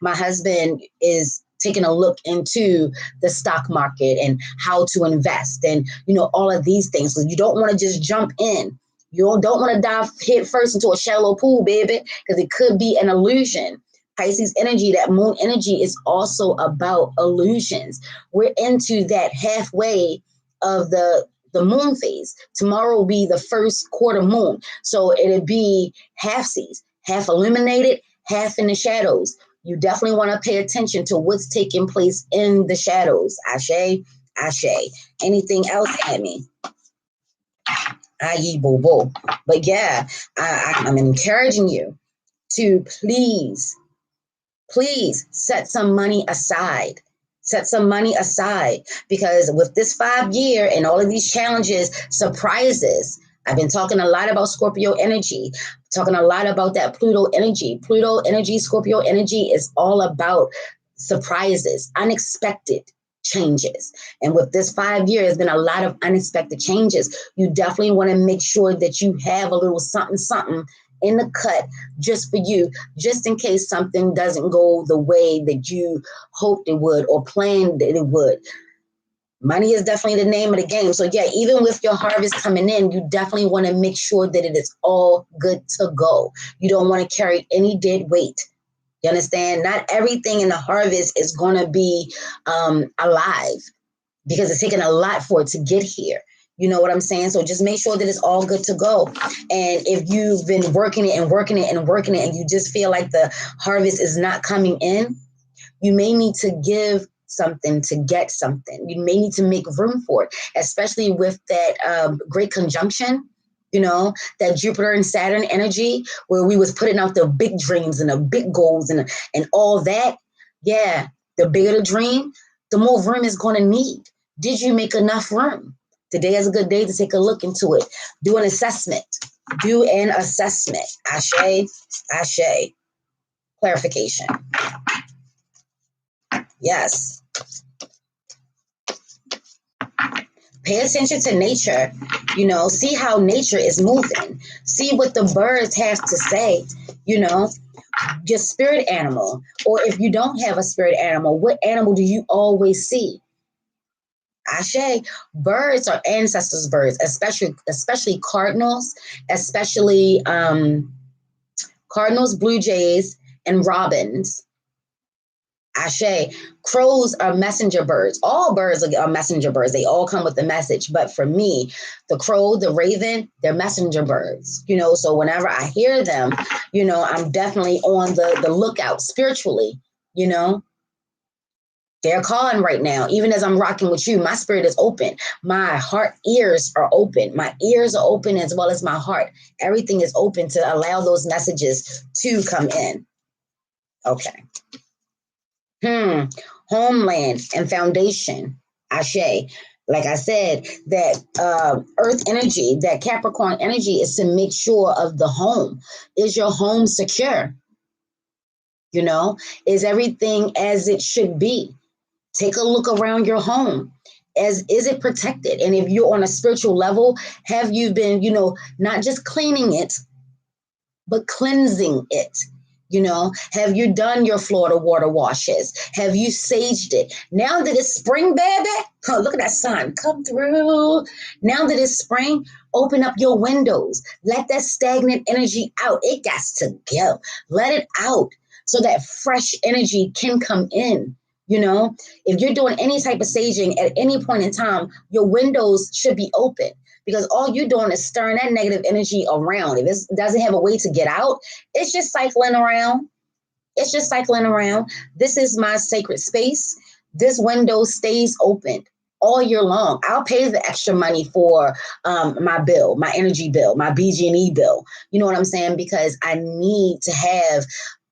My husband is taking a look into the stock market and how to invest and, all of these things. So you don't want to just jump in. You don't want to dive head first into a shallow pool, baby, because it could be an illusion. Pisces energy, that moon energy, is also about illusions. We're into that halfway of the moon phase. Tomorrow will be the first quarter moon. So it'll be half-seas, half illuminated, half in the shadows. You definitely want to pay attention to what's taking place in the shadows. Ashe, ashe. Anything else, Amy? Aye, boo boo. But yeah, I'm encouraging you to please set some money aside. Set some money aside, because with this 5 year and all of these challenges, surprises. I've been talking a lot about Scorpio energy, talking a lot about that Pluto energy. Pluto energy, Scorpio energy is all about surprises, unexpected changes. And with this 5 year, there's been a lot of unexpected changes. You definitely want to make sure that you have a little something, something in the cut just for you, just in case something doesn't go the way that you hoped it would or planned that it would. Money is definitely the name of the game. So yeah, even with your harvest coming in, you definitely want to make sure that it is all good to go. You don't want to carry any dead weight. You understand? Not everything in the harvest is going to be alive, because it's taken a lot for it to get here. You know what I'm saying? So just make sure that it's all good to go. And if you've been working it and working it and working it, and you just feel like the harvest is not coming in, you may need to give something to get something. You may need to make room for it, especially with that great conjunction, that Jupiter and Saturn energy, where we was putting out the big dreams and the big goals and all that. Yeah, the bigger the dream, the more room it's going to need. Did you make enough room? Today is a good day to take a look into it. Do an assessment. Do an assessment. Ashe, ashe. Clarification. Yes. Pay attention to nature. See how nature is moving. See what the birds have to say. Your spirit animal. Or if you don't have a spirit animal, what animal do you always see? Ashe, birds are ancestors' birds, especially cardinals, especially cardinals, blue jays, and robins. Ashe, crows are messenger birds. All birds are messenger birds. They all come with a message. But for me, the crow, the raven, they're messenger birds. So whenever I hear them, I'm definitely on the lookout spiritually, They're calling right now. Even as I'm rocking with you, my spirit is open. My heart ears are open. My ears are open as well as my heart. Everything is open to allow those messages to come in. Okay. Homeland and foundation. Ashe. Like I said, that earth energy, that Capricorn energy is to make sure of the home. Is your home secure? Is everything as it should be? Take a look around your home. Is it protected? And if you're on a spiritual level, have you been, not just cleaning it, but cleansing it? Have you done your Florida water washes? Have you saged it? Now that it's spring, baby, look at that sun come through. Now that it's spring, open up your windows. Let that stagnant energy out. It got to go. Let it out so that fresh energy can come in. You know, if you're doing any type of saging at any point in time, your windows should be open because all you're doing is stirring that negative energy around. If it doesn't have a way to get out, it's just cycling around. It's just cycling around. This is my sacred space. This window stays open all year long. I'll pay the extra money for my bill, my energy bill, my BG&E bill. You know what I'm saying? Because I need to have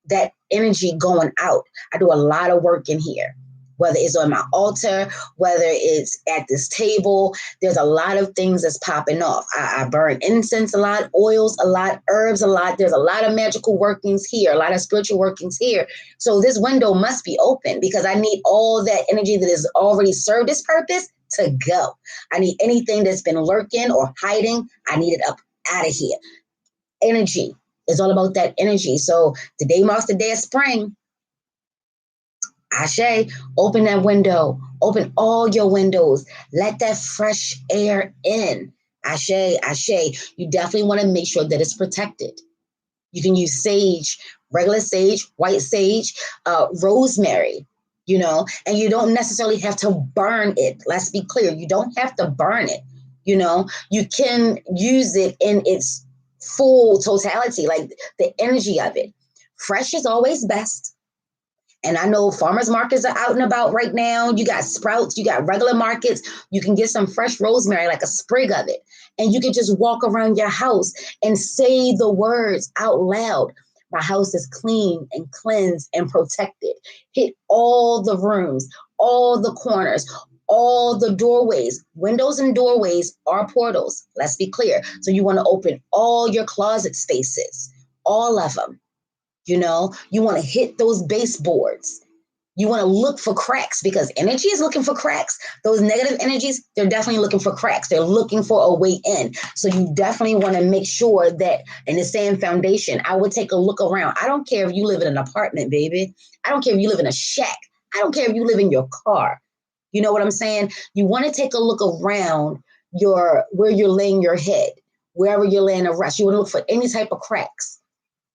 that energy going out. I do a lot of work in here, whether it's on my altar, whether it's at this table. There's a lot of things that's popping off. I burn incense a lot, oils a lot, herbs a lot. There's a lot of magical workings here, a lot of spiritual workings here. So this window must be open because I need all that energy that has already served its purpose to go. I need anything that's been lurking or hiding. I need it up out of here. Energy. It's all about that energy. So today marks the day of spring. Ashe, open that window. Open all your windows. Let that fresh air in. Ashe, Ashe. You definitely want to make sure that it's protected. You can use sage, regular sage, white sage, rosemary, you know, and you don't necessarily have to burn it. Let's be clear. You don't have to burn it. You know, you can use it in its full totality, like the energy of it. Fresh is always best. And I know farmers markets are out and about right now. You got sprouts, you got regular markets. You can get some fresh rosemary, like a sprig of it. And you can just walk around your house and say the words out loud. My house is clean and cleansed and protected. Hit all the rooms, all the corners, all the doorways. Windows and doorways are portals. Let's be clear. So you want to open all your closet spaces, all of them. You know, you want to hit those baseboards. You want to look for cracks because energy is looking for cracks. Those negative energies, they're definitely looking for cracks. They're looking for a way in. So you definitely want to make sure that in the same foundation, I would take a look around. I don't care if you live in an apartment, baby. I don't care if you live in a shack. I don't care if you live in your car. You know what I'm saying? You want to take a look around where you're laying your head, wherever you're laying to rest. You want to look for any type of cracks.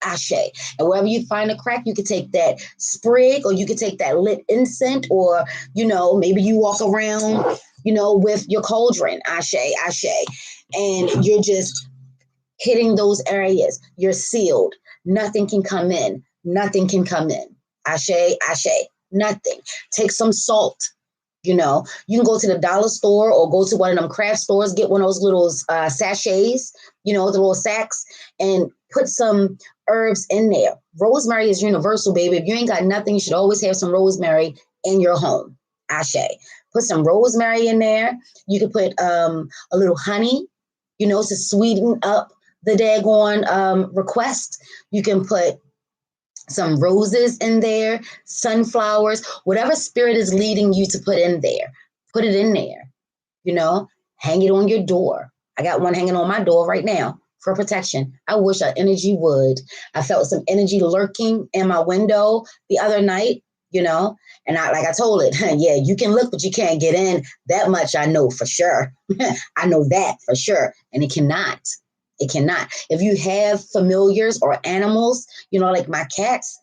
Ashe. And wherever you find a crack, you could take that sprig or you could take that lit incense or, you know, maybe you walk around, you know, with your cauldron. Ashe, Ashe. And you're just hitting those areas. You're sealed. Nothing can come in. Nothing can come in. Ashe, Ashe. Nothing. Take some salt. You know, you can go to the dollar store or go to one of them craft stores, get one of those little sachets, you know, the little sacks, and put some herbs in there. Rosemary is universal, baby. If you ain't got nothing, you should always have some rosemary in your home. Ashe. Put some rosemary in there. You can put a little honey, you know, to sweeten up the daggone request. You can put some roses in there, sunflowers, whatever spirit is leading you to put in there, put it in there, you know, hang it on your door. I got one hanging on my door right now for protection. I wish our energy would. I felt some energy lurking in my window the other night, you know, and I told it, yeah, you can look, but you can't get in. That much I know for sure. I know that for sure. And it cannot. It cannot. If you have familiars or animals, you know, like my cats,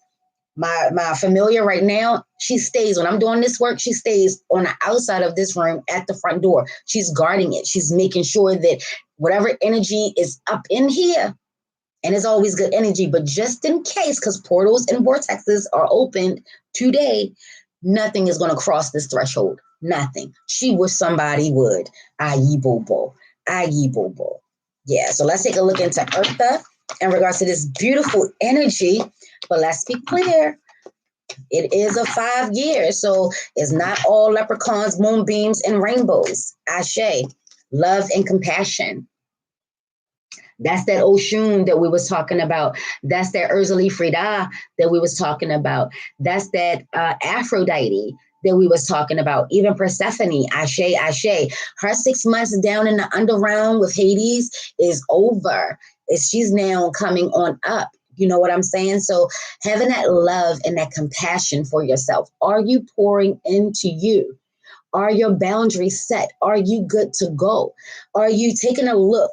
my familiar right now, she stays when I'm doing this work. She stays on the outside of this room at the front door. She's guarding it. She's making sure that whatever energy is up in here, and it's always good energy, but just in case, because portals and vortexes are opened today, nothing is going to cross this threshold. Nothing. She wish somebody would. Aye, bobo. Aye, bobo. Yeah, so let's take a look into Eartha in regards to this beautiful energy. But let's be clear, it is a 5 year, so it's not all leprechauns, moonbeams, and rainbows. Ashe, love and compassion. That's that Oshun that we was talking about. That's that Urzali Frida that we was talking about. That's that Aphrodite that we was talking about. Even Persephone, Ashe, Ashe. Her 6 months down in the underground with Hades is over. She's now coming on up. You know what I'm saying? So having that love and that compassion for yourself. Are you pouring into you? Are your boundaries set? Are you good to go? Are you taking a look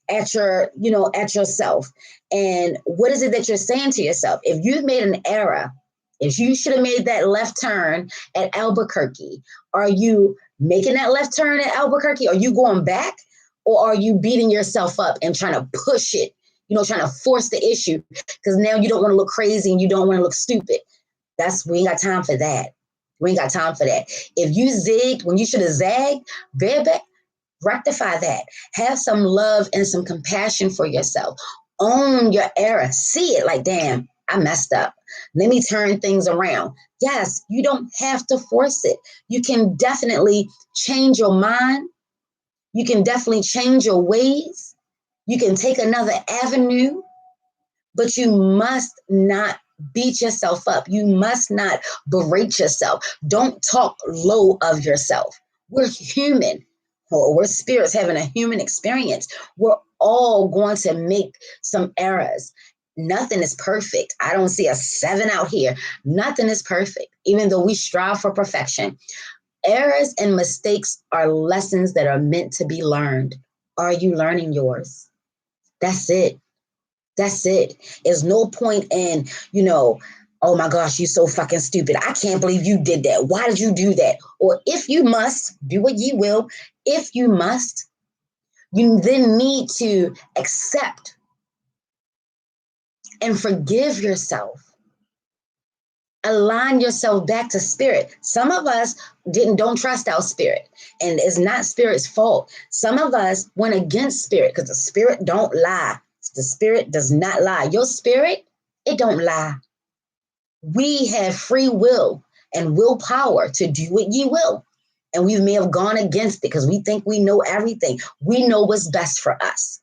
at yourself? And what is it that you're saying to yourself? If you've made an error If you should have made that left turn at Albuquerque, are you making that left turn at Albuquerque? Are you going back? Or are you beating yourself up and trying to push it, trying to force the issue? Because now you don't want to look crazy and you don't want to look stupid. We ain't got time for that. We ain't got time for that. If you zigged when you should have zagged, baby, rectify that. Have some love and some compassion for yourself. Own your error. See it like, damn, I messed up. Let me turn things around. Yes, you don't have to force it. You can definitely change your mind. You can definitely change your ways. You can take another avenue, but you must not beat yourself up. You must not berate yourself. Don't talk low of yourself. We're human. We're spirits having a human experience. We're all going to make some errors. Nothing is perfect. I don't see a 7 out here. Nothing is perfect, even though we strive for perfection. Errors and mistakes are lessons that are meant to be learned. Are you learning yours? That's it. That's it. There's no point in, oh my gosh, you're so fucking stupid. I can't believe you did that. Why did you do that? Or if you must, do what ye will. If you must, you then need to accept and forgive yourself. Align yourself back to spirit. Some of us don't trust our spirit, and it's not spirit's fault. Some of us went against spirit because the spirit don't lie. The spirit does not lie. Your spirit, it don't lie. We have free will and willpower to do what ye will. And we may have gone against it because we think we know everything. We know what's best for us.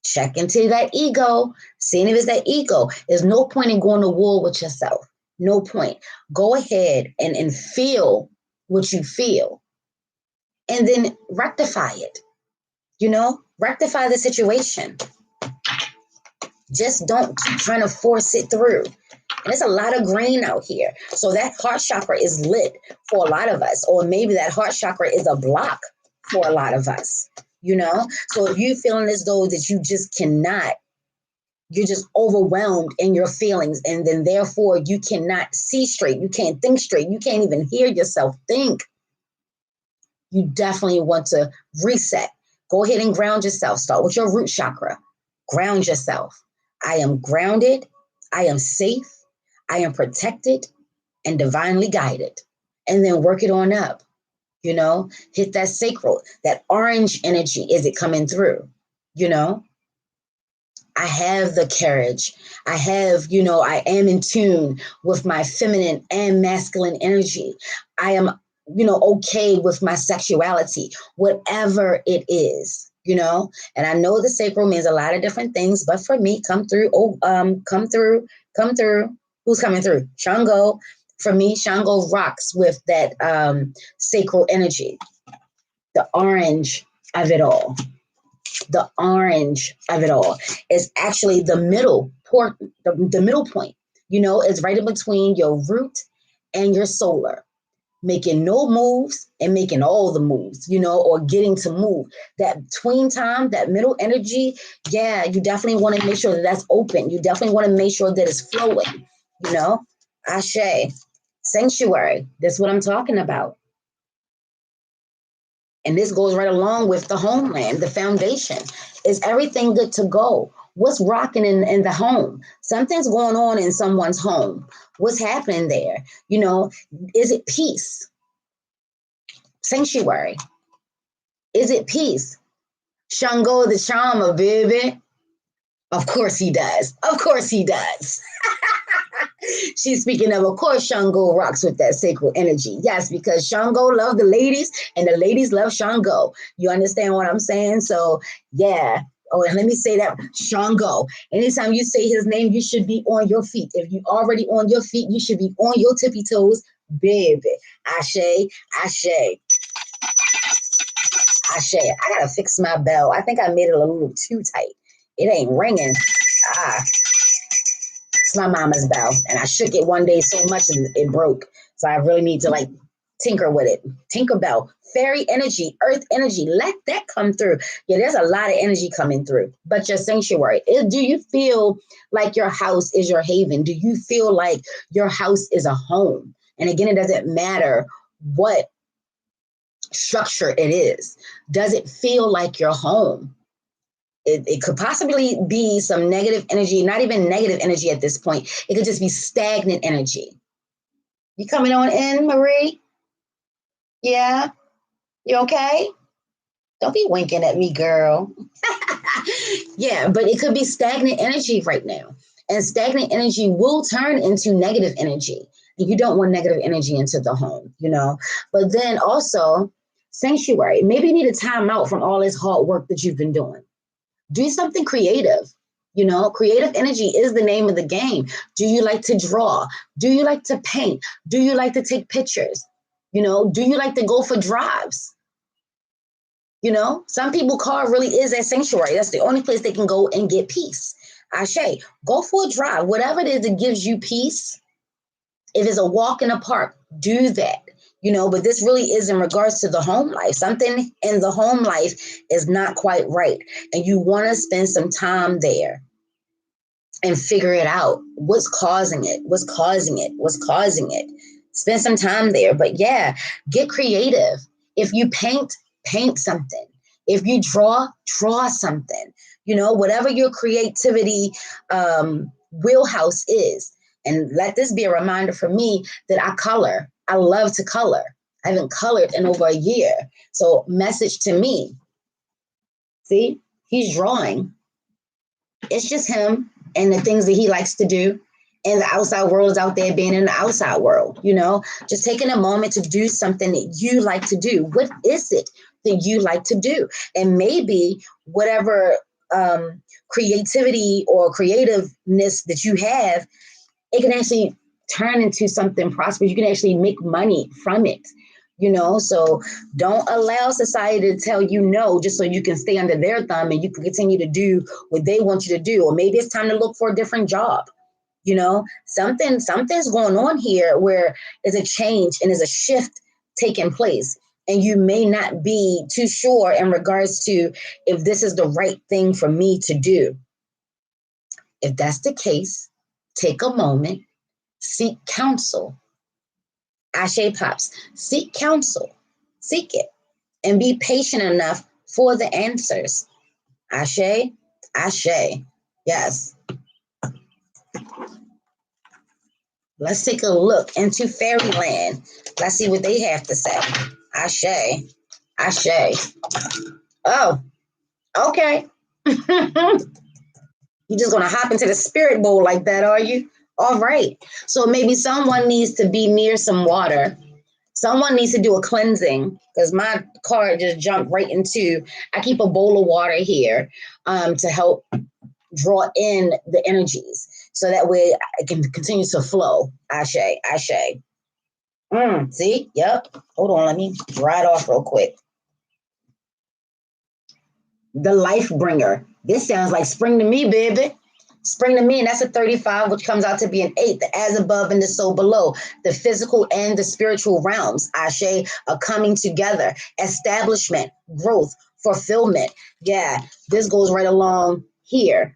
Check into that ego. Seeing if it's that ego. There's no point in going to war with yourself. No point. Go ahead and feel what you feel. And then rectify it. Rectify the situation. Just don't keep trying to force it through. And there's a lot of green out here. So that heart chakra is lit for a lot of us. Or maybe that heart chakra is a block for a lot of us. So if you're feeling as though that you just cannot, you're just overwhelmed in your feelings. And then therefore you cannot see straight. You can't think straight. You can't even hear yourself think. You definitely want to reset. Go ahead and ground yourself. Start with your root chakra. Ground yourself. I am grounded. I am safe. I am protected and divinely guided. And then work it on up. Hit that sacral, that orange energy. Is it coming through? I have the courage. I have, I am in tune with my feminine and masculine energy. I am, okay with my sexuality, whatever it is. And I know the sacral means a lot of different things, but for me, come through. Come through. Who's coming through? Shango. For me, Shango rocks with that sacral energy, the orange of it all. The orange of it all is actually the middle point. The middle point, it's right in between your root and your solar. Making no moves and making all the moves, or getting to move. That tween time, that middle energy, yeah, you definitely want to make sure that that's open. You definitely want to make sure that it's flowing, Ashe, sanctuary, that's what I'm talking about. And this goes right along with the homeland, the foundation. Is everything good to go? What's rocking in the home? Something's going on in someone's home. What's happening there? Is it peace? Sanctuary. Is it peace? Shango the charmer, baby. Of course he does. Of course he does. She's speaking of course, Shango rocks with that sacral energy. Yes, because Shango loves the ladies and the ladies love Shango. You understand what I'm saying? So, yeah. Oh, and let me say that, Shango. Anytime you say his name, you should be on your feet. If you're already on your feet, you should be on your tippy toes, baby. Ashe, ashe. Ashe. I gotta fix my bell. I think I made it a little too tight. It ain't ringing. It's my mama's bell, and I shook it one day so much it broke. So I really need to tinker with it. Tinkerbell, fairy energy, earth energy, let that come through. Yeah, there's a lot of energy coming through. But your sanctuary, do you feel like your house is your haven? Do you feel like your house is a home? And again, it doesn't matter what structure it is. Does it feel like your home? It could possibly be some negative energy, not even negative energy at this point. It could just be stagnant energy. You coming on in, Marie? Yeah? You okay? Don't be winking at me, girl. Yeah, but it could be stagnant energy right now. And stagnant energy will turn into negative energy. And you don't want negative energy into the home, you know? But then also, sanctuary. Maybe you need a time out from all this hard work that you've been doing. Do something creative. You know, creative energy is the name of the game. Do you like to draw? Do you like to paint? Do you like to take pictures? You know, do you like to go for drives? You know, some people car really is their sanctuary. That's the only place they can go and get peace. Ashe, go for a drive. Whatever it is that gives you peace. If it's a walk in the park, do that. You know, but this really is in regards to the home life. Something in the home life is not quite right. And you want to spend some time there and figure it out. What's causing it? What's causing it? What's causing it? Spend some time there. But yeah, get creative. If you paint, paint something. If you draw, draw something. You know, whatever your creativity wheelhouse is. And let this be a reminder for me that I color. I love to color. I haven't colored in over a year. So message to me. See, he's drawing. It's just him and the things that he likes to do. And the outside world is out there being in the outside world, you know, just taking a moment to do something that you like to do. What is it that you like to do? And maybe whatever creativity or creativeness that you have, it can actually turn into something prosperous. You can actually make money from it, you know? So don't allow society to tell you no, just so you can stay under their thumb and you can continue to do what they want you to do. Or maybe it's time to look for a different job. You know, something's going on here where there's a change and there's a shift taking place. And you may not be too sure in regards to if this is the right thing for me to do. If that's the case, take a moment, seek counsel. Ashe Pops, seek counsel, seek it, and be patient enough for the answers. Ashe, Ashe, yes. Let's take a look into fairyland. Let's see what they have to say. Ashe, Ashe. Oh, okay. You're just going to hop into the spirit bowl like that, are you? All right. So maybe someone needs to be near some water. Someone needs to do a cleansing because my card just jumped right into, I keep a bowl of water here to help draw in the energies. So that way it can continue to flow. Ashe, Ashe. See? Yep. Hold on. Let me dry it off real quick. The life bringer. This sounds like spring to me, baby. Spring to me, and that's a 35, which comes out to be an 8. The as above and the so below. The physical and the spiritual realms, Ashe, are coming together. Establishment, growth, fulfillment. Yeah, this goes right along here.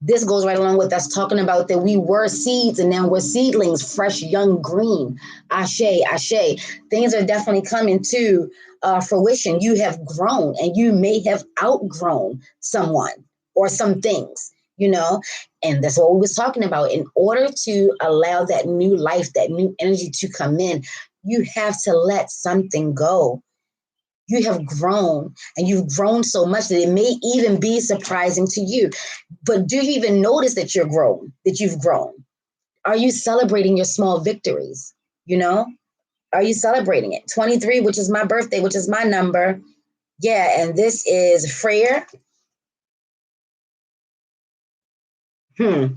This goes right along with us talking about that we were seeds and now we're seedlings, fresh, young, green. Ashe, Ashe. Things are definitely coming to fruition. You have grown and you may have outgrown someone or some things, you know, and that's what we was talking about. In order to allow that new life, that new energy to come in, you have to let something go. You have grown and you've grown so much that it may even be surprising to you. But do you even notice that you've grown? Are you celebrating your small victories? You know, are you celebrating it? 23, which is my birthday, which is my number. Yeah. And this is Freya. And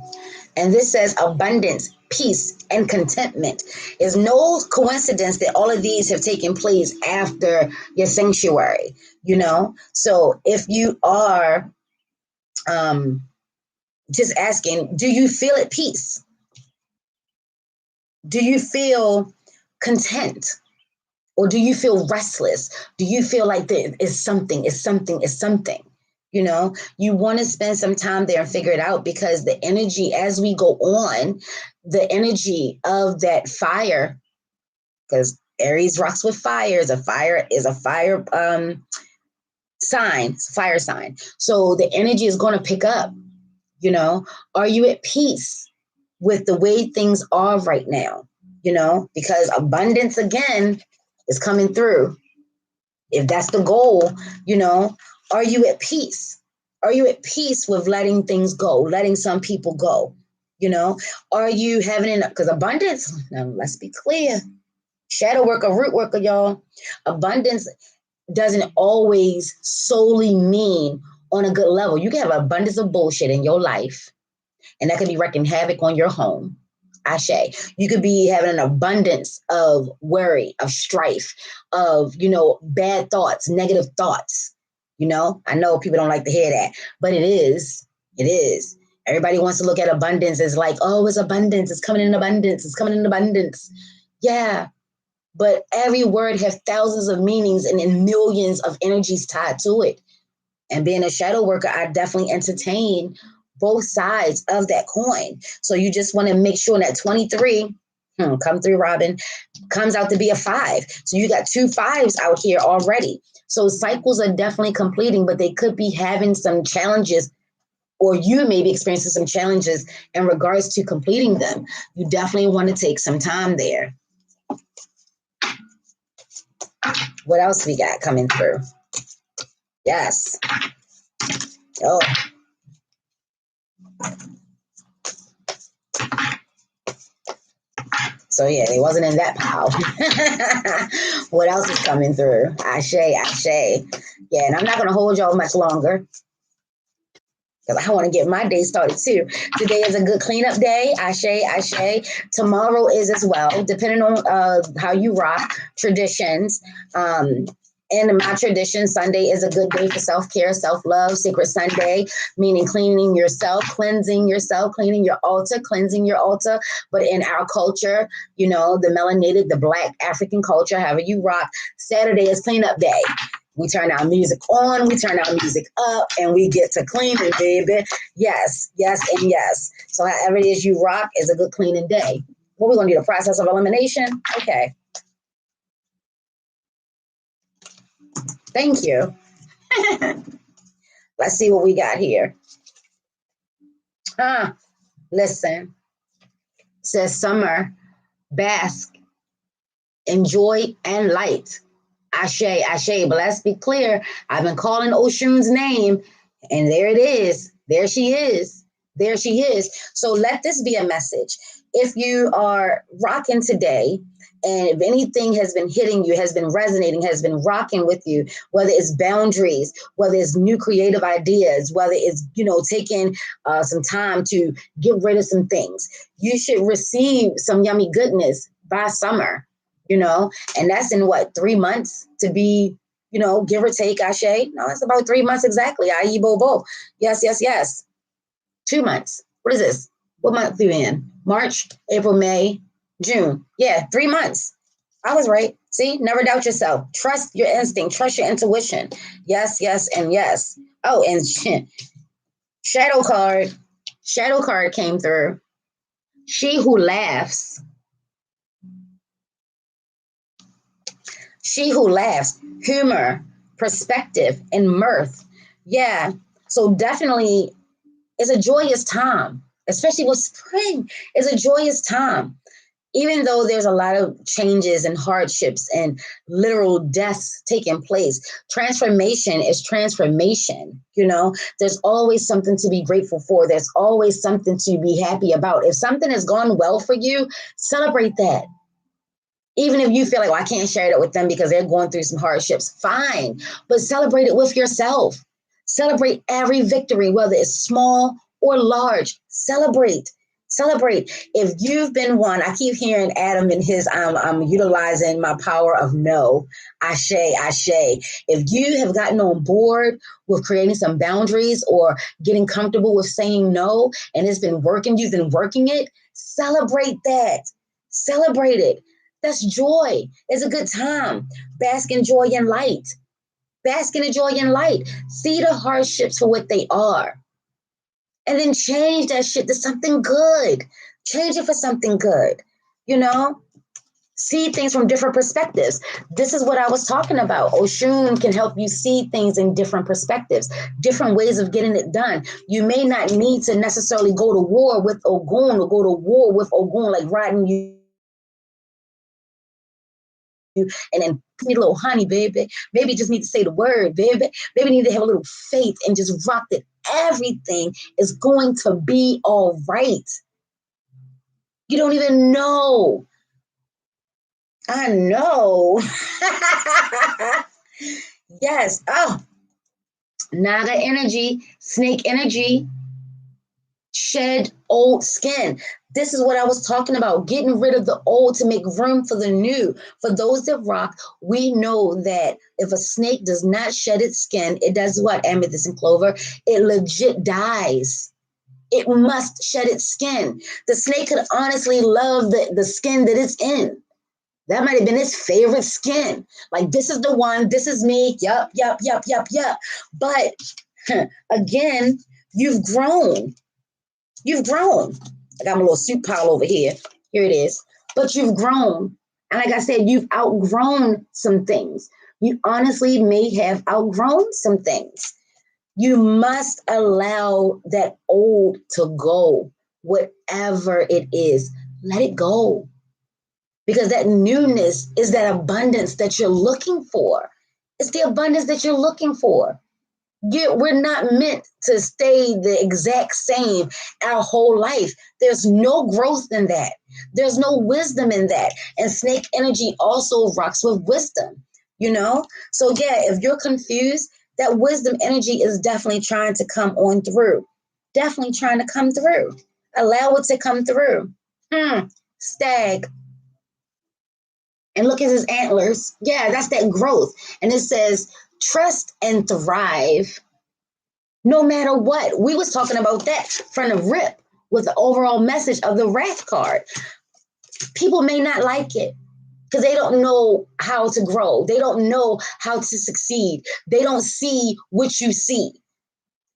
this says abundance, peace, and contentment. It's no coincidence that all of these have taken place after your sanctuary, you know? So if you are just asking, do you feel at peace? Do you feel content? Or do you feel restless? Do you feel like there is something, is something, is something? You know, you want to spend some time there and figure it out, because the energy as we go on, the energy of that fire, because Aries rocks with fire, is a fire sign, fire sign. So the energy is going to pick up. You know, are you at peace with the way things are right now? You know, because abundance again is coming through. If that's the goal, you know, are you at peace? Are you at peace with letting things go, letting some people go? You know, are you having enough? Because abundance, now let's be clear, shadow worker, root worker, y'all. Abundance doesn't always solely mean on a good level. You can have abundance of bullshit in your life, and that could be wreaking havoc on your home. Ashe. You could be having an abundance of worry, of strife, of, you know, bad thoughts, negative thoughts. You know, I know people don't like to hear that, but it is. It is. Everybody wants to look at abundance as like, oh, it's abundance. It's coming in abundance. It's coming in abundance. Yeah. But every word has thousands of meanings and millions of energies tied to it. And being a shadow worker, I definitely entertain both sides of that coin. So you just want to make sure that 23, come through, Robin, comes out to be a 5. So you got 2 5s out here already. So cycles are definitely completing, but they could be having some challenges, or you may be experiencing some challenges in regards to completing them. You definitely want to take some time there. What else we got coming through? Yes. Oh. So yeah, they wasn't in that pile. What else is coming through? Ashe, ashe. Yeah, and I'm not gonna hold y'all much longer, because I want to get my day started too. Today is a good cleanup day. Ashe, ashe. Tomorrow is as well, depending on how you rock traditions. In my tradition, Sunday is a good day for self-care, self-love, Sacred Sunday, meaning cleaning yourself, cleansing yourself, cleaning your altar, cleansing your altar. But in our culture, you know, the melanated, the Black African culture, however you rock, Saturday is cleanup day. We turn our music on, we turn our music up, and we get to cleaning, baby. Yes, yes, and yes. So however it is you rock is a good cleaning day. What we gonna do, the process of elimination? Okay. Thank you. Let's see what we got here. Listen. Says summer, bask, enjoy, and light. Ashe, ashe. But let's be clear. I've been calling Oshun's name, and there it is. There she is. There she is. So let this be a message. If you are rocking today, and if anything has been hitting you, has been resonating, has been rocking with you, whether it's boundaries, whether it's new creative ideas, whether it's, you know, taking some time to get rid of some things, you should receive some yummy goodness by summer, you know, and that's in what, 3 months to be, you know, give or take, Ashe. No, it's about 3 months exactly. Aye, bo, bo. Yes, yes, yes. 2 months. What is this? What month are you in? March, April, May, June. Yeah, 3 months. I was right. See, never doubt yourself. Trust your instinct. Trust your intuition. Yes, yes, and yes. Oh, and shadow card. Shadow card came through. She who laughs. She who laughs. Humor, perspective, and mirth. Yeah. So definitely it's a joyous time, especially with spring. It's a joyous time. Even though there's a lot of changes and hardships and literal deaths taking place, transformation is transformation. You know, there's always something to be grateful for. There's always something to be happy about. If something has gone well for you, celebrate that. Even if you feel like, well, I can't share that with them because they're going through some hardships, fine, but celebrate it with yourself. Celebrate every victory, whether it's small or large. Celebrate. Celebrate. If you've been one, I keep hearing Adam in his, I'm utilizing my power of no. Ashe, ashe. If you have gotten on board with creating some boundaries or getting comfortable with saying no, and it's been working, you've been working it, celebrate that. Celebrate it. That's joy. It's a good time. Bask in joy and light. Bask in the joy and light. See the hardships for what they are. And then change that shit to something good. Change it for something good. You know? See things from different perspectives. This is what I was talking about. Oshun can help you see things in different perspectives, different ways of getting it done. You may not need to necessarily go to war with Ogun or go to war with Ogun like riding you and then need a little honey, baby. Maybe just need to say the word, baby. Maybe need to have a little faith and just rock that everything is going to be all right. You don't even know. I know. Yes. Oh, Naga energy, snake energy, shed old skin. This is what I was talking about, getting rid of the old to make room for the new. For those that rock, we know that if a snake does not shed its skin, it does what, Amethyst and Clover? It legit dies. It must shed its skin. The snake could honestly love the skin that it's in. That might have been his favorite skin. Like, this is the one, this is me. Yup, yup, yup, yup, yup. But again, you've grown. You've grown. I got my little soup pile over here. Here it is. But you've grown. And like I said, you've outgrown some things. You honestly may have outgrown some things. You must allow that old to go, whatever it is. Let it go. Because that newness is that abundance that you're looking for. It's the abundance that you're looking for. We're not meant to stay the exact same our whole life. There's no growth in that. There's no wisdom in that. And snake energy also rocks with wisdom, you know? So yeah, if you're confused, that wisdom energy is definitely trying to come on through. Definitely trying to come through. Allow it to come through. Stag. And look at his antlers. Yeah, that's that growth. And it says, trust and thrive no matter what. We was talking about that from the rip with the overall message of the Wrath card. People may not like it because they don't know how to grow. They don't know how to succeed. They don't see what you see.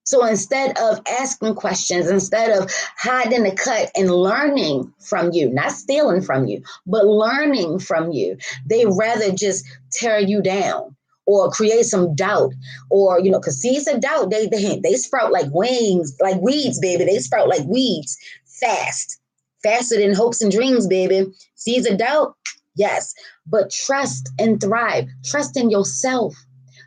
So instead of asking questions, instead of hiding the cut and learning from you, not stealing from you, but learning from you, they rather just tear you down or create some doubt, or, you know, because seeds of doubt, they sprout like wings, like weeds, baby. They sprout like weeds fast, faster than hopes and dreams, baby. Seeds of doubt, yes, but trust and thrive. Trust in yourself.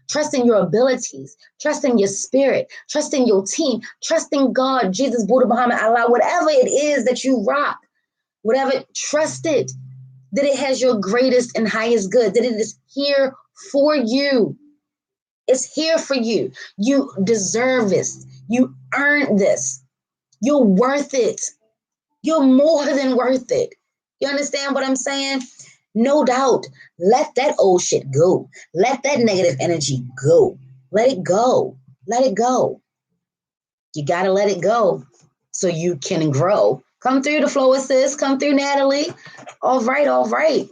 Trust in your abilities, trust in your spirit, trust in your team, trust in God, Jesus, Buddha, Muhammad, Allah, whatever it is that you rock, whatever, trust it, that it has your greatest and highest good, that it is here for you. It's here for you. You deserve this. You earned this. You're worth it. You're more than worth it. You understand what I'm saying? No doubt. Let that old shit go. Let that negative energy go. Let it go. Let it go. You got to let it go so you can grow. Come through the flow, sis. Come through, Natalie. All right, all right.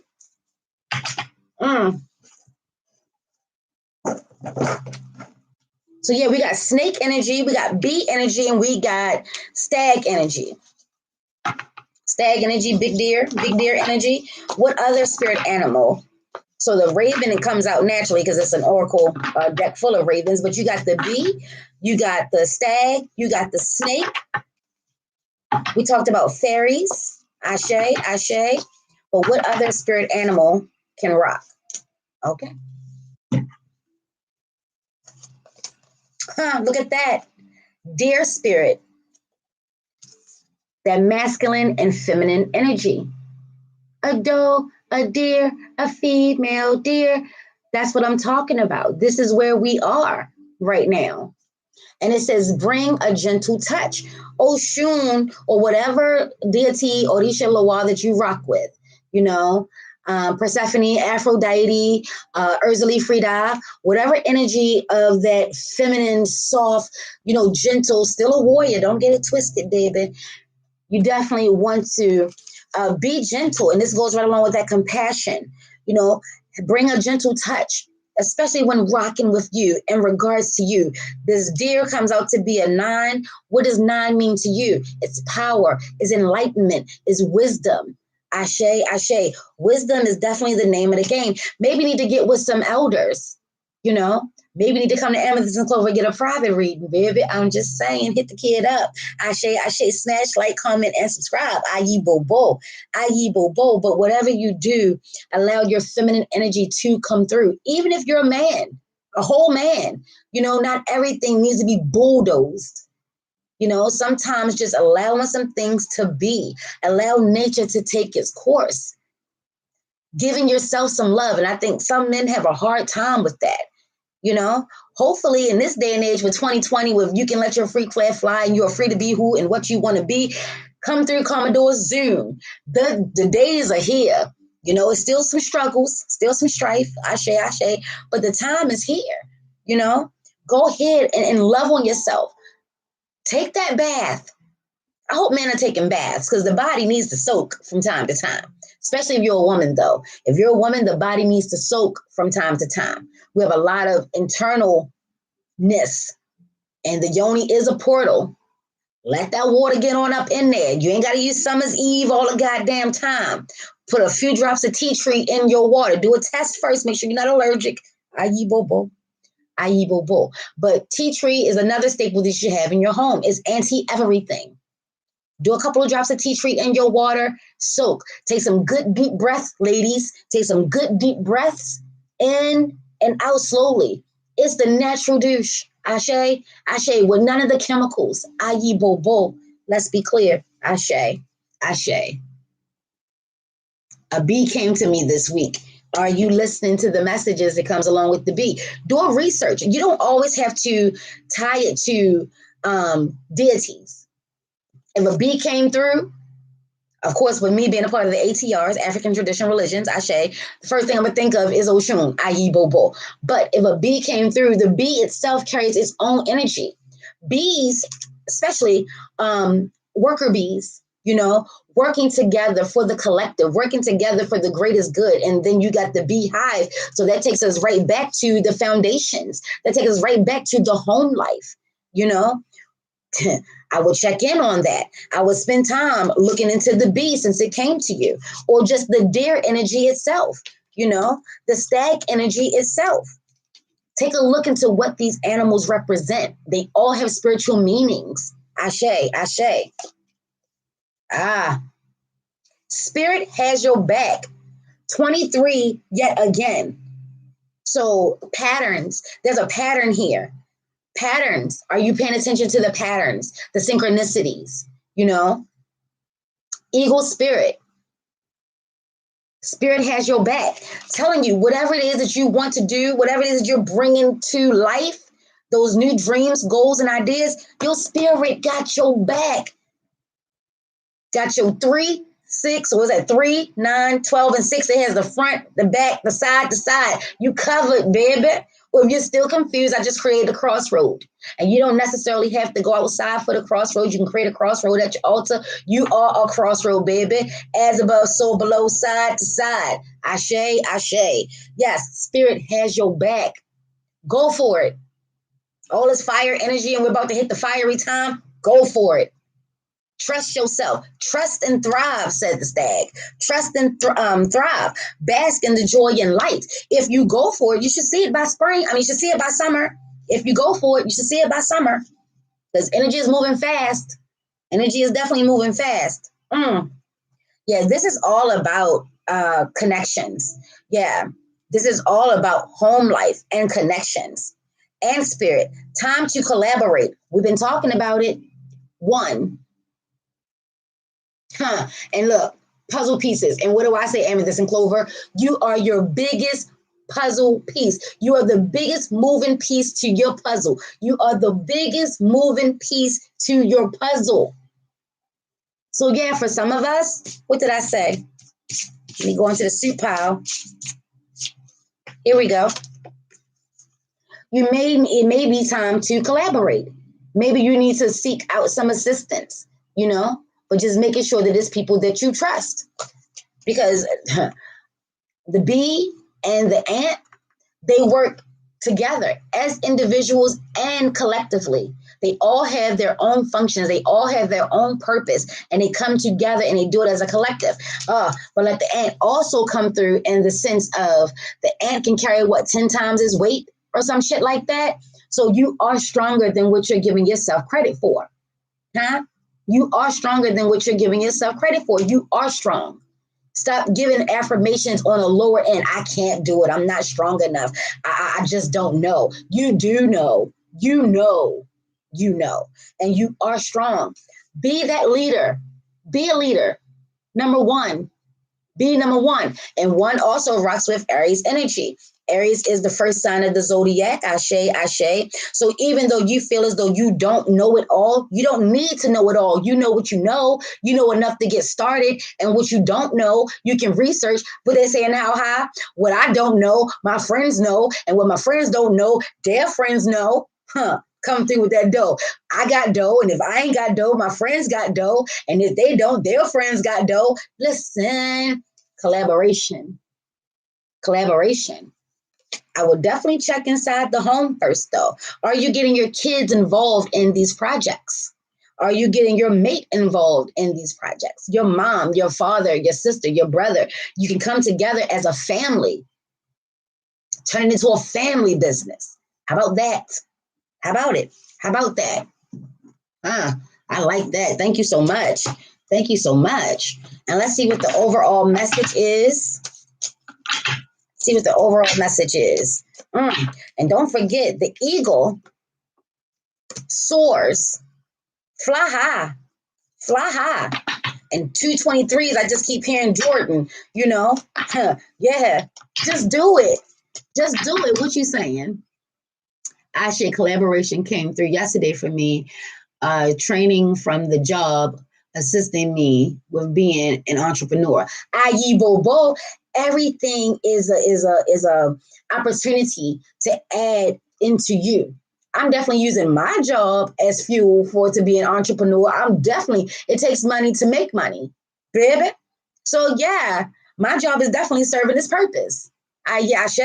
So, yeah, we got snake energy, we got bee energy, and we got stag energy. Stag energy, big deer energy. What other spirit animal? So the raven, it comes out naturally because it's an oracle deck full of ravens, but you got the bee, you got the stag, you got the snake. We talked about fairies, ashe, ashe. But what other spirit animal can rock? Okay. Look at that. Deer spirit. That masculine and feminine energy. A doe, a deer, a female deer. That's what I'm talking about. This is where we are right now. And it says, bring a gentle touch. Oshun, or whatever deity, Orisha Loa that you rock with, you know, Persephone, Aphrodite, Urzali Frida, whatever energy of that feminine, soft, you know, gentle, still a warrior. Don't get it twisted, baby. You definitely want to Be gentle. And this goes right along with that compassion. You know, bring a gentle touch, especially when rocking with you in regards to you. This deer comes out to be a 9. What does 9 mean to you? It's power, it's enlightenment, it's wisdom. Ashe, ashe. Wisdom is definitely the name of the game. Maybe you need to get with some elders, you know. Maybe you need to come to Amethyst and Clover, get a private reading, baby. I'm just saying, hit the kid up. Ashe, ashe, smash, like, comment, and subscribe. Aye, bo, bo. Aye, bo, bo. But whatever you do, allow your feminine energy to come through. Even if you're a man, a whole man, you know, not everything needs to be bulldozed. You know, sometimes just allowing some things to be, allow nature to take its course, giving yourself some love. And I think some men have a hard time with that. You know, hopefully in this day and age with 2020, with you can let your freak flag fly and you're free to be who and what you want to be, come through Commodore Zoom. The days are here. You know, it's still some struggles, still some strife, ashe, ashe, but the time is here. You know, go ahead and love on yourself. Take that bath. I hope men are taking baths because the body needs to soak from time to time, especially if you're a woman, though. If you're a woman, the body needs to soak from time to time. We have a lot of internalness, and the yoni is a portal. Let that water get on up in there. You ain't got to use summer's eve all the goddamn time. Put a few drops of tea tree in your water. Do a test first. Make sure you're not allergic. Ayi bobo. Ayi bobo. But tea tree is another staple that you should have in your home. It's anti-everything. Do a couple of drops of tea tree in your water. Soak. Take some good deep breaths, ladies. Take some good deep breaths in and out slowly. It's the natural douche. Ashe, ashe, with none of the chemicals. Ayi bo bo. Let's be clear. Ashe, ashe. A bee came to me this week. Are you listening to the messages that comes along with the bee? Do a research. You don't always have to tie it to deities. If a bee came through, of course, with me being a part of the ATRs, African Traditional Religions, Ashe, the first thing I'm going to think of is Oshun, Ayi Bobo. But if a bee came through, the bee itself carries its own energy. Bees, especially worker bees, you know, working together for the collective, working together for the greatest good. And then you got the beehive. So that takes us right back to the foundations. That takes us right back to the home life, you know. I would check in on that. I would spend time looking into the bee since it came to you, or just the deer energy itself, you know, the stag energy itself. Take a look into what these animals represent. They all have spiritual meanings. Ashe, ashe. Ah, spirit has your back. 23 yet again. So patterns, there's a pattern here. Patterns. Are you paying attention to the patterns, the synchronicities, you know? Eagle spirit. Spirit has your back, telling you whatever it is that you want to do, whatever it is that you're bringing to life, those new dreams, goals, and ideas, your spirit got your back. Got your 3, 6, or was that 3, 9, 12, and 6? It has the front, the back, the side, the side. You covered, baby. Or if you're still confused, I just created a crossroad. And you don't necessarily have to go outside for the crossroad. You can create a crossroad at your altar. You are a crossroad, baby. As above, so below, side to side. Ashe, ashe. Yes, spirit has your back. Go for it. All this fire energy, and we're about to hit the fiery time. Go for it. Trust yourself. Trust and thrive, said the stag. Trust and thrive. Bask in the joy and light. If you go for it, you should see it by spring. You should see it by summer. If you go for it, you should see it by summer. Because energy is moving fast. Energy is definitely moving fast. Yeah, this is all about connections. Yeah, this is all about home life and connections and spirit. Time to collaborate. We've been talking about it. 1. And look, puzzle pieces. And what do I say, Amethyst and Clover? You are your biggest puzzle piece. You are the biggest moving piece to your puzzle. You are the biggest moving piece to your puzzle. So yeah, for some of us, what did I say? Let me go into the soup pile. Here we go. It may be time to collaborate. Maybe you need to seek out some assistance, you know, but just making sure that it's people that you trust. Because the bee and the ant, they work together as individuals and collectively. They all have their own functions. They all have their own purpose, and they come together and they do it as a collective. But let the ant also come through in the sense of the ant can carry 10 times his weight or some shit like that. So you are stronger than what you're giving yourself credit for. Huh? You are stronger than what you're giving yourself credit for. You are strong. Stop giving affirmations on a lower end. I can't do it. I'm not strong enough. I just don't know. You do know. You know. You know. And you are strong. Be that leader. Be a leader. Number one. Be number one. And one also rocks with Aries energy. Aries is the first sign of the zodiac. Ashe, ashe. So even though you feel as though you don't know it all, you don't need to know it all. You know what you know. You know enough to get started. And what you don't know, you can research. But they're saying how high? What I don't know, my friends know. And what my friends don't know, their friends know. Come through with that dough. I got dough. And if I ain't got dough, my friends got dough. And if they don't, their friends got dough. Listen, collaboration. Collaboration. I would definitely check inside the home first, though. Are you getting your kids involved in these projects? Are you getting your mate involved in these projects? Your mom, your father, your sister, your brother. You can come together as a family. Turn it into a family business. How about that? How about it? How about that? I like that. Thank you so much. Thank you so much. And let's see what the overall message is. See what the overall message is. And don't forget, the eagle soars. Fly high. Fly high. And 223s, I just keep hearing Jordan, Yeah, just do it. Just do it. What you saying? Actually, collaboration came through yesterday for me. Training from the job assisting me with being an entrepreneur. I.e. Bobo, everything is a opportunity to add into you. I'm definitely using my job as fuel for it to be an entrepreneur. It takes money to make money, baby. So yeah, my job is definitely serving its purpose. Ashe.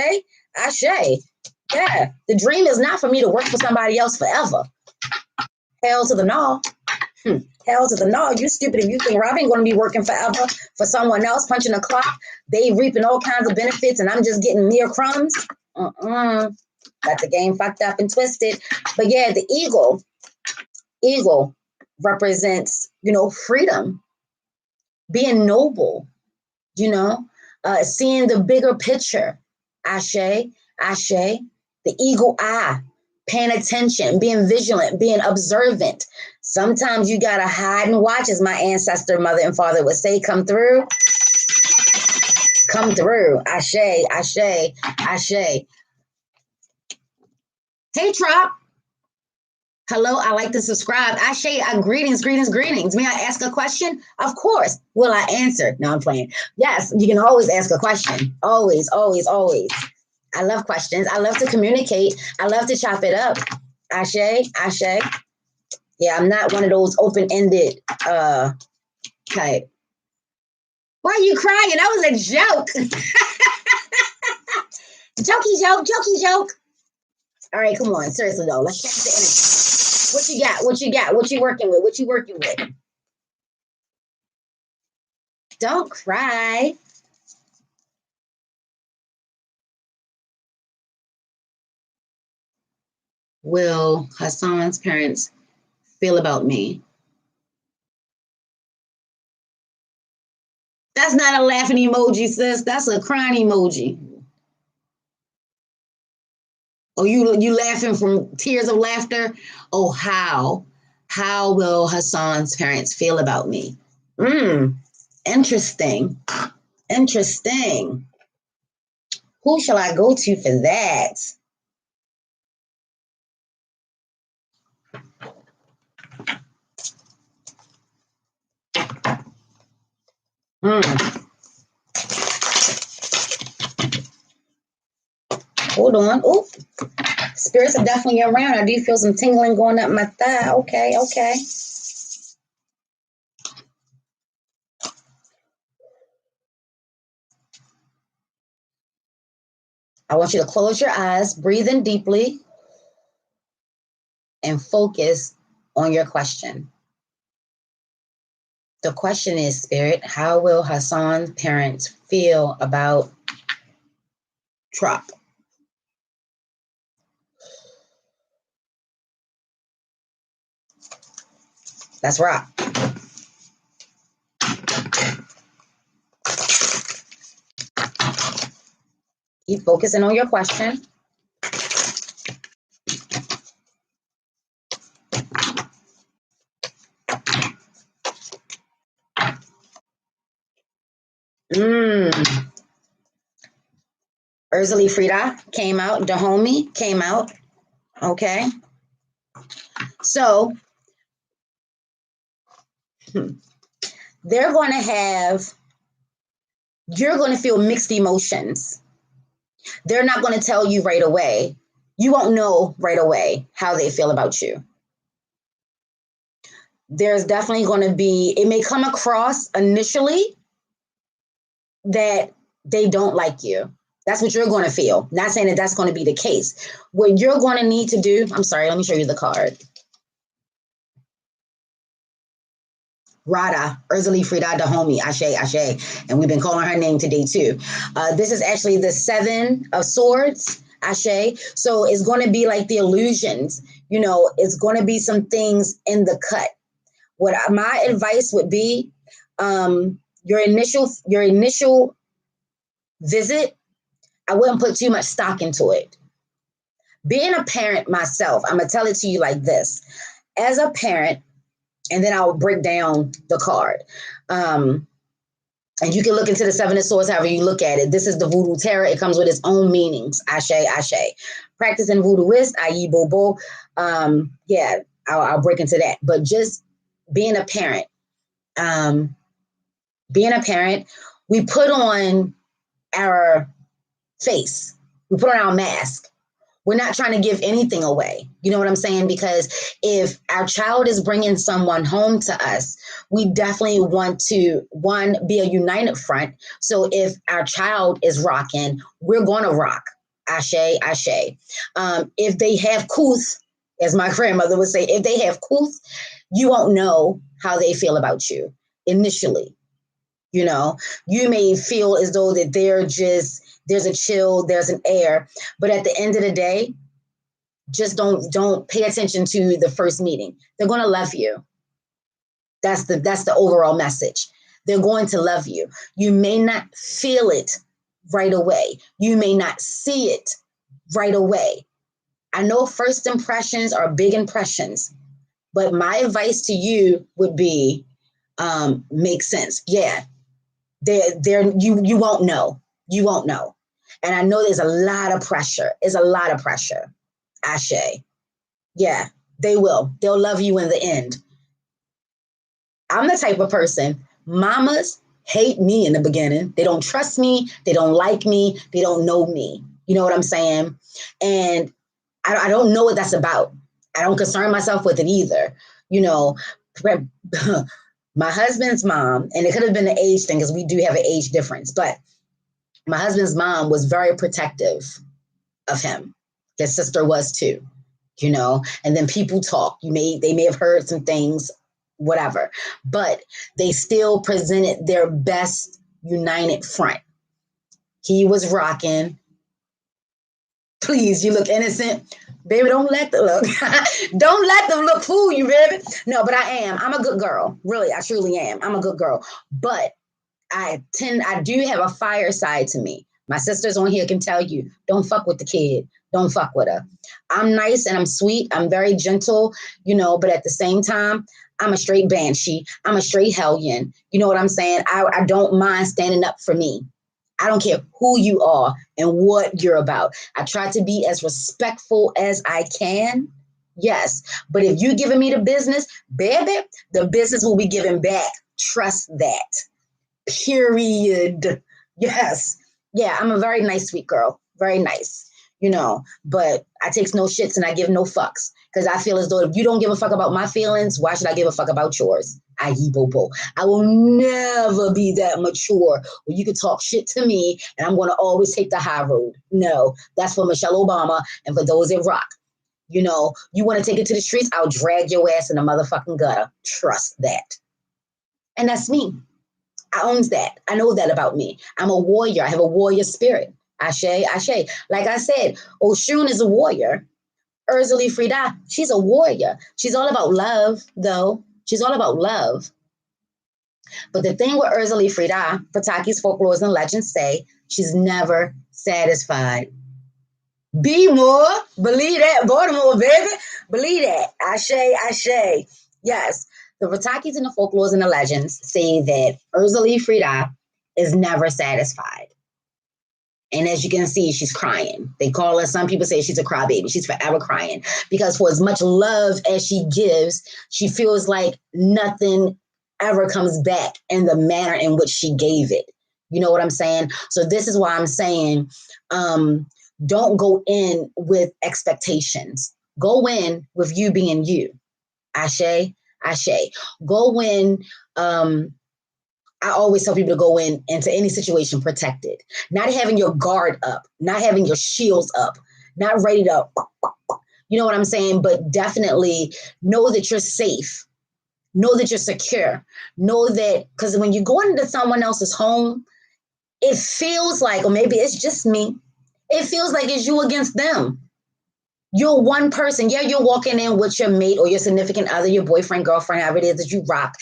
Yeah, the dream is not for me to work for somebody else forever. Hell to the no. Hell to the no. You stupid if you think Robin going to be working forever for someone else, punching a clock. They reaping all kinds of benefits and I'm just getting mere crumbs. Got the game fucked up and twisted. But yeah, the eagle represents, freedom, being noble, seeing the bigger picture. Ashe, the eagle eye, paying attention, being vigilant, being observant. Sometimes you got to hide and watch, as my ancestor, mother, and father would say, come through. Come through. Ashe. Hey, Trop. Hello, I like to subscribe. Ashe, greetings. May I ask a question? Of course. Will I answer? No, I'm playing. Yes, you can always ask a question. Always. I love questions. I love to communicate. I love to chop it up. Ashe. Yeah, I'm not one of those open-ended type. Why are you crying? That was a joke. Jokey joke. All right, come on. Seriously, though. Let's catch the energy. What you got? What you working with? Don't cry. Will Hassan's parents feel about me? That's not a laughing emoji, sis. That's a crying emoji. Oh, you laughing from tears of laughter? Oh, how will Hassan's parents feel about me? Interesting. Who shall I go to for that? Hold on. Oh, spirits are definitely around. I do feel some tingling going up my thigh. Okay. I want you to close your eyes, breathe in deeply, and focus on your question. The question is, Spirit, how will Hassan's parents feel about Trop? Let's rock. Keep focusing on your question. Ursula Frida came out. Dahomey came out. Okay. So they're going to have, you're going to feel mixed emotions. They're not going to tell you right away. You won't know right away how they feel about you. There's definitely going to be, it may come across initially that they don't like you. That's what you're going to feel. Not saying that that's going to be the case. What you're going to need to do, I'm sorry, let me show you the card. Rada, Ursula Frida Dahomey, Ashe, Ashe. And we've been calling her name today too. This is actually the 7 of Swords, Ashe. So it's going to be like the illusions. You know, it's going to be some things in the cut. What my advice would be, your initial visit, I wouldn't put too much stock into it. Being a parent myself, I'm going to tell it to you like this. As a parent, and then I'll break down the card. And you can look into the 7 of Swords however you look at it. This is the Voodoo Tarot. It comes with its own meanings. Ashe, Ashe. Practicing voodooist, i.e. Bobo. Yeah, I'll break into that. But just being a parent, we put on our face. We put on our mask. We're not trying to give anything away. You know what I'm saying? Because if our child is bringing someone home to us, we definitely want to, one, be a united front. So if our child is rocking, we're going to rock. Ashe, Ashe. If they have couth, as my grandmother would say, if they have couth, you won't know how they feel about you initially. You know, you may feel as though that they're just, there's a chill, there's an air, but at the end of the day, just don't pay attention to the first meeting. They're going to love you. That's the overall message. They're going to love you. You may not feel it right away. You may not see it right away. I know first impressions are big impressions, but my advice to you would be, make sense. Yeah. You won't know. You won't know. And I know there's a lot of pressure. It's a lot of pressure. Ashe. Yeah, they will. They'll love you in the end. I'm the type of person, mamas hate me in the beginning. They don't trust me. They don't like me. They don't know me. You know what I'm saying? And I don't know what that's about. I don't concern myself with it either. You know, my husband's mom, and it could have been the age thing because we do have an age difference, but my husband's mom was very protective of him. His sister was too, you know, and then people talk. They may have heard some things, whatever, but they still presented their best united front. He was rocking. Please, you look innocent. Baby, don't let them look. Don't let them look fool you, baby. No, but I am. I'm a good girl. Really, I truly am. I'm a good girl. But I do have a fire side to me. My sisters on here can tell you, don't fuck with the kid. Don't fuck with her. I'm nice and I'm sweet. I'm very gentle, you know, but at the same time, I'm a straight banshee. I'm a straight hellion. You know what I'm saying? I don't mind standing up for me. I don't care who you are and what you're about. I try to be as respectful as I can. Yes. But if you're giving me the business, baby, the business will be given back. Trust that. Period. Yes. Yeah, I'm a very nice, sweet girl. Very nice. but I takes no shits and I give no fucks because I feel as though if you don't give a fuck about my feelings, why should I give a fuck about yours? I will never be that mature where you can talk shit to me and I'm going to always take the high road. No, that's for Michelle Obama and for those in rock. You want to take it to the streets, I'll drag your ass in the motherfucking gutter. Trust that. And that's me. I owns that. I know that about me. I'm a warrior. I have a warrior spirit. Ashe. Like I said, Oshun is a warrior. Urzuli Frida, she's a warrior. She's all about love, though. She's all about love. But the thing with Urzuli Frida, Pataki's folklores and legends say, she's never satisfied. Be more. Believe that. Baltimore, baby. Believe that. Ashe. Yes. The Ratakis and the folklores and the legends say that Urzuli Frida is never satisfied. And as you can see, she's crying. They call her, some people say she's a crybaby. She's forever crying because for as much love as she gives, she feels like nothing ever comes back in the manner in which she gave it. You know what I'm saying? So this is why I'm saying, don't go in with expectations. Go in with you being you. Ashe. Go in. I always tell people to go into any situation protected, not having your guard up, not having your shields up, not ready to, you know what I'm saying? But definitely know that you're safe. Know that you're secure. Know that, because when you go into someone else's home, it feels like, or maybe it's just me, it feels like it's you against them. You're one person. Yeah, you're walking in with your mate or your significant other, your boyfriend, girlfriend, however it is that you rock,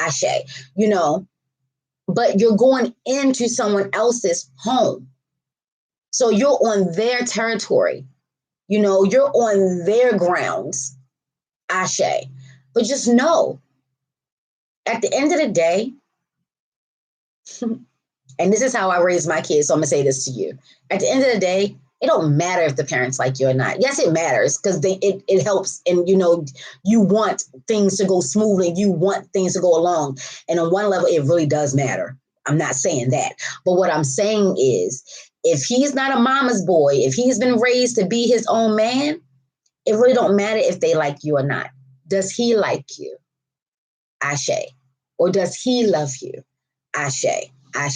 Ashe, but you're going into someone else's home. So you're on their territory. You're on their grounds, Ashe. But just know, at the end of the day, and this is how I raise my kids, so I'm going to say this to you. At the end of the day, it don't matter if the parents like you or not. Yes, it matters because it helps. And, you want things to go smoothly. You want things to go along. And on one level, it really does matter. I'm not saying that. But what I'm saying is, if he's not a mama's boy, if he's been raised to be his own man, it really don't matter if they like you or not. Does he like you? Ashe. Or does he love you? Ashe. I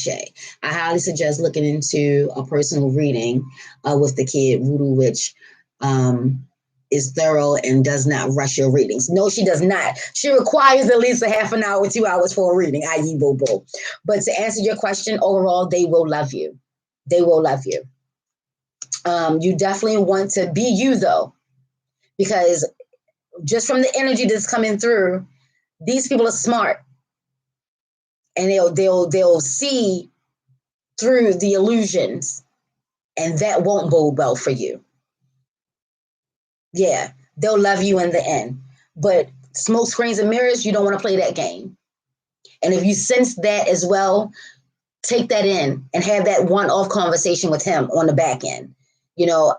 highly suggest looking into a personal reading with the kid, Voodoo Witch is thorough and does not rush your readings. No, she does not. She requires at least a half an hour, 2 hours for a reading, i.e. Bobo. But to answer your question, overall, they will love you. They will love you. You definitely want to be you, though, because just from the energy that's coming through, these people are smart. And they'll see through the illusions, and that won't bode well for you. Yeah, they'll love you in the end. But smoke screens and mirrors, you don't want to play that game. And if you sense that as well, take that in and have that one-off conversation with him on the back end. Your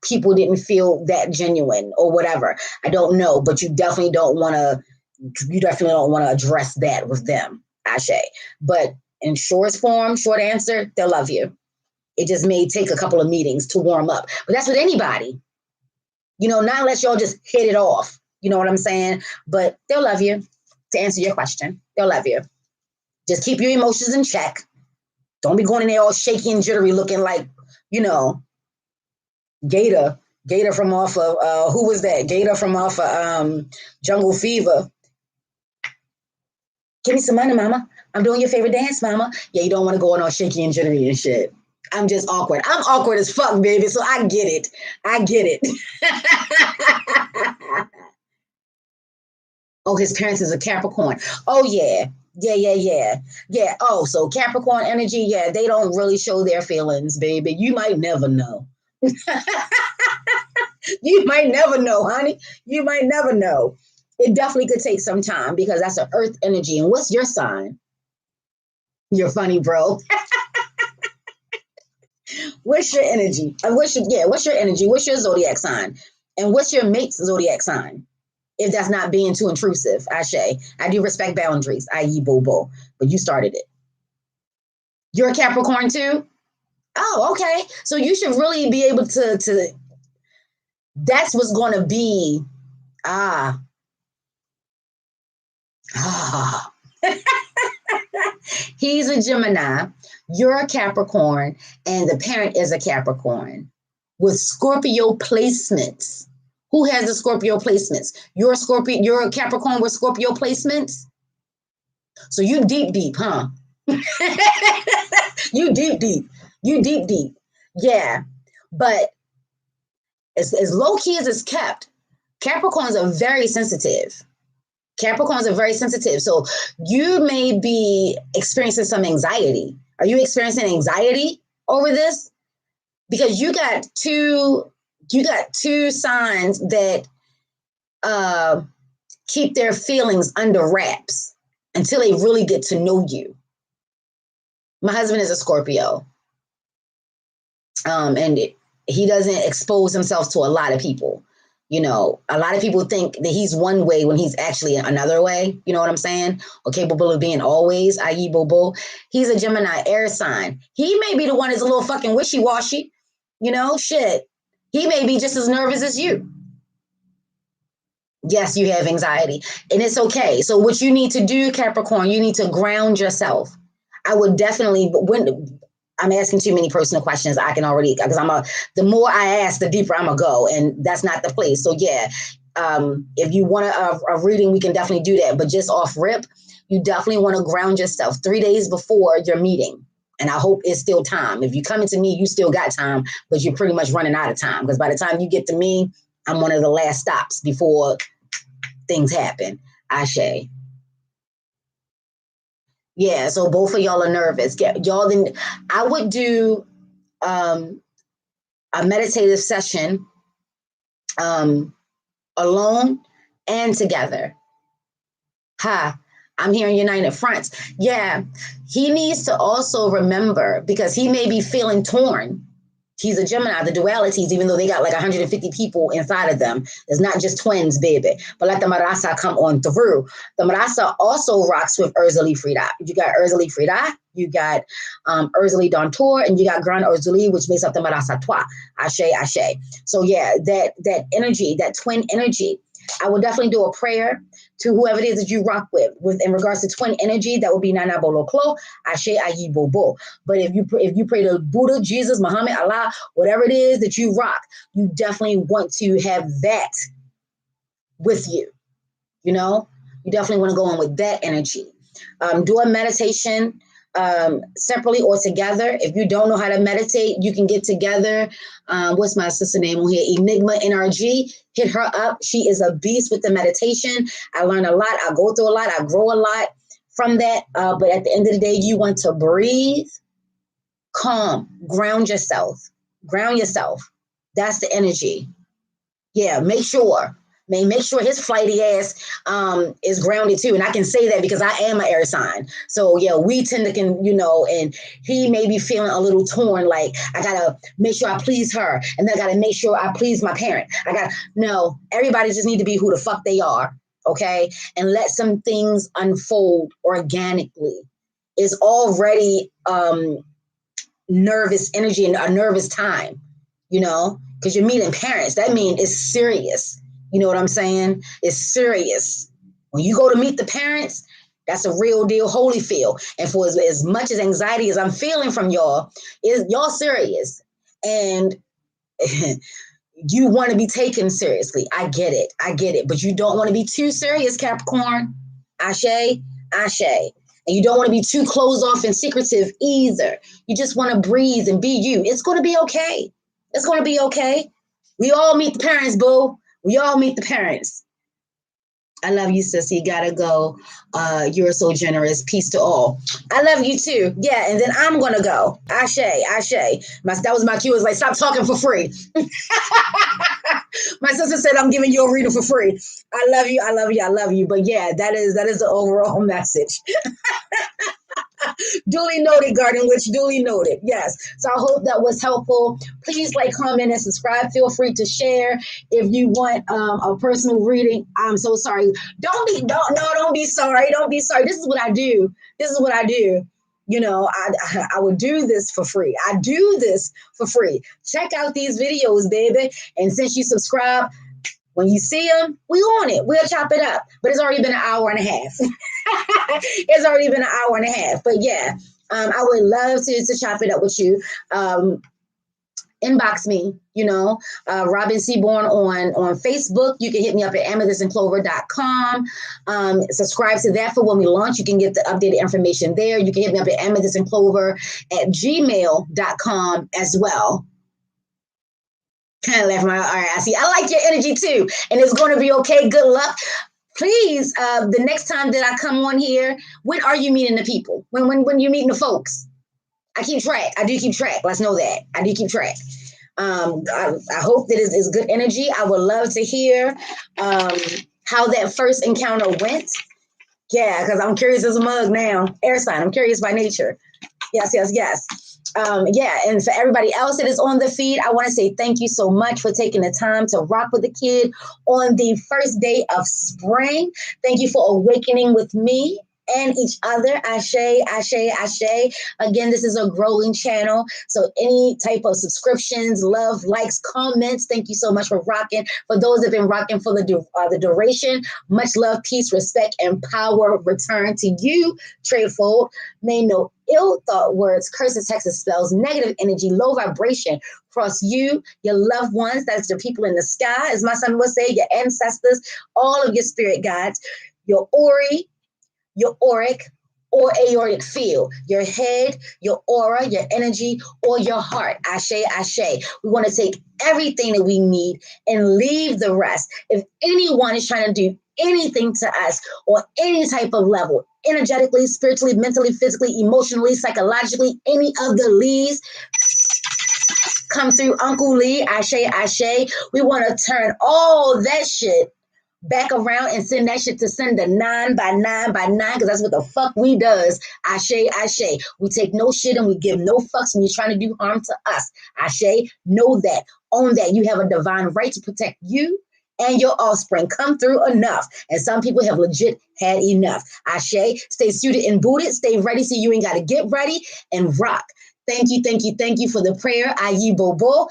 people didn't feel that genuine or whatever. I don't know, but you definitely don't want to address that with them. Ashe. But in short answer, they'll love you. It just may take a couple of meetings to warm up. But that's with anybody. Not unless y'all just hit it off. You know what I'm saying? But they'll love you. To answer your question, they'll love you. Just keep your emotions in check. Don't be going in there all shaky and jittery looking like, Gator from off of, who was that? Gator from off of Jungle Fever. Give me some money, mama. I'm doing your favorite dance, mama. Yeah, you don't want to go on all shaky and jittery and shit. I'm just awkward. I'm awkward as fuck, baby. So I get it. Oh, his parents is a Capricorn. Oh, yeah. Yeah. Oh, so Capricorn energy, yeah, they don't really show their feelings, baby. You might never know. You might never know, honey. You might never know. It definitely could take some time because that's an earth energy. And what's your sign? You're funny, bro. What's your energy? What's your energy? What's your zodiac sign? And what's your mate's zodiac sign? If that's not being too intrusive, Ashe. I do respect boundaries, i.e. Bobo, but you started it. You're a Capricorn too? Oh, okay. So you should really be able to that's what's going to be ah ah. He's a Gemini, you're a Capricorn, and the parent is a Capricorn with Scorpio placements. Who has the Scorpio placements? You're a Scorpio, you're a Capricorn with Scorpio placements. So you deep deep, huh? You deep deep. You deep deep. Yeah. But as low key as it's kept, Capricorns are very sensitive. Capricorns are very sensitive. So you may be experiencing some anxiety. Are you experiencing anxiety over this? Because you got two signs that uh, keep their feelings under wraps until they really get to know you. My husband is a Scorpio, and he doesn't expose himself to a lot of people. You know, a lot of people think that he's one way when he's actually another way. You know what I'm saying? Or capable of being always, i.e., Bobo. He's a Gemini air sign. He may be the one that's a little fucking wishy washy. You know, shit. He may be just as nervous as you. Yes, you have anxiety, and it's okay. So, what you need to do, Capricorn, you need to ground yourself. I would definitely, when I'm asking too many personal questions, I can already, because the more I ask, the deeper I'm going to go, and that's not the place. So, yeah, if you want a reading, we can definitely do that. But just off rip, you definitely want to ground yourself 3 days before your meeting. And I hope it's still time. If you're coming to me, you still got time, but you're pretty much running out of time. Because by the time you get to me, I'm one of the last stops before things happen. Ashe. Yeah, so both of y'all are nervous. Y'all then I would do um, a meditative session um, alone and together. Ha, I'm hearing United Fronts. Yeah, he needs to also remember because he may be feeling torn. He's a Gemini, the dualities, even though they got like 150 people inside of them. It's not just twins, baby. But let the Marasa come on through. The Marasa also rocks with Urzali Frida. You got Urzali Frida, you got Urzali Dontour, and you got Grand Urzali, which makes up the Marasa Toi. Ashe, Ashe. So yeah, that energy, that twin energy. I will definitely do a prayer to whoever it is that you rock with in regards to twin energy. That would be Nana Bolo Klo, Ashe Ayi Bobo. But if you pray to Buddha, Jesus, Muhammad, Allah, whatever it is that you rock, you definitely want to have that with you. You know, you definitely want to go in with that energy. Do a meditation separately or together. If you don't know how to meditate, you can get together. What's my sister name on here? Enigma NRG. Hit her up. She is a beast with the meditation. I learn a lot. I go through a lot. I grow a lot from that. But at the end of the day, you want to breathe, calm, ground yourself. Ground yourself. That's the energy. Yeah, make sure. Make sure his flighty ass is grounded too. And I can say that because I am an air sign. So yeah, we tend to and he may be feeling a little torn, like I gotta make sure I please her, and then I gotta make sure I please my parent. No, everybody just need to be who the fuck they are, okay? And let some things unfold organically. It's already nervous energy and a nervous time, because you're meeting parents. That means it's serious. You know what I'm saying? It's serious. When you go to meet the parents, that's a real deal Holyfield. And for as much as anxiety as I'm feeling from y'all, y'all serious. And you want to be taken seriously. I get it. But you don't want to be too serious, Capricorn. Ashe, Ashe. And you don't want to be too closed off and secretive either. You just want to breathe and be you. It's going to be okay. It's going to be okay. We all meet the parents, boo. We all meet the parents. I love you, sis. You gotta go. You're so generous. Peace to all. I love you too. Yeah, and then I'm gonna go. Ashe, Ashe. That was my cue. It was like, stop talking for free. My sister said I'm giving you a reader for free. I love you. I love you. I love you. But yeah, that is the overall message. Duly noted, Garden Witch. Duly noted. Yes. So I hope that was helpful. Please like, comment, and subscribe. Feel free to share if you want a personal reading. I'm so sorry. Don't be sorry. Don't be sorry. This is what I do. You know, I would do this for free. I do this for free. Check out these videos, baby. And since you subscribe, when you see them, we on it. We'll chop it up. But it's already been an hour and a half. It's already been an hour and a half. But yeah, I would love to chop it up with you. Inbox me, you know, Robin Seaborne on Facebook. You can hit me up at amethystandclover.com. Subscribe to that for when we launch. You can get the updated information there. You can hit me up at amethystandclover at gmail.com as well. Kind of left my, all right, I see. I like your energy too. And it's going to be okay. Good luck. Please, the next time that I come on here, when are you meeting the people? When you meeting the folks? I keep track. I do keep track. Let's know that. I do keep track. I hope that it's good energy. I would love to hear how that first encounter went. Yeah, because I'm curious as a mug now. Air sign. I'm curious by nature. Yes, yes, yes. Yeah, and for everybody else that is on the feed, I want to say thank you so much for taking the time to rock with the kid on the first day of spring. Thank you for awakening with me and each other. Ashe, ashe, ashe. Again, this is a growing channel. So any type of subscriptions, love, likes, comments, thank you so much for rocking. For those that have been rocking for the duration, much love, peace, respect, and power return to you, Trefold. May no ill thought, words, curses, hexes, spells, negative energy, low vibration cross you, your loved ones, that's the people in the sky, as my son would say, your ancestors, all of your spirit guides, your Ori, your auric or aortic field, your head, your aura, your energy, or your heart. Ashe, ashe. We want to take everything that we need and leave the rest. If anyone is trying to do anything to us or any type of level, energetically, spiritually, mentally, physically, emotionally, psychologically, any of the Lees, come through Uncle Lee, ashe, ashe. We want to turn all that shit back around and send that shit to send the 9 by 9 by 9, because that's what the fuck we does. Ashe, ashe. We take no shit and we give no fucks when you're trying to do harm to us. Ashe, know that. Own that. You have a divine right to protect you and your offspring. Come through enough. And some people have legit had enough. Ashe, stay suited and booted. Stay ready so you ain't got to get ready and rock. Thank you, thank you, thank you for the prayer. Ayi Bobo.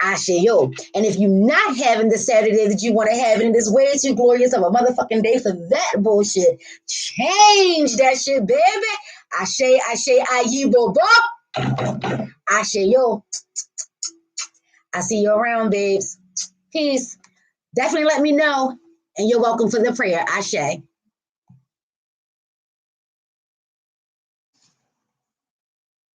Ashayo. And if you're not having the Saturday that you want to have, and it is way too glorious of a motherfucking day for that bullshit, change that shit, baby. Ashe, ashe, ayi, bo, bo. Ashayo. I see you around, babes. Peace. Definitely let me know. And you're welcome for the prayer. Ashe.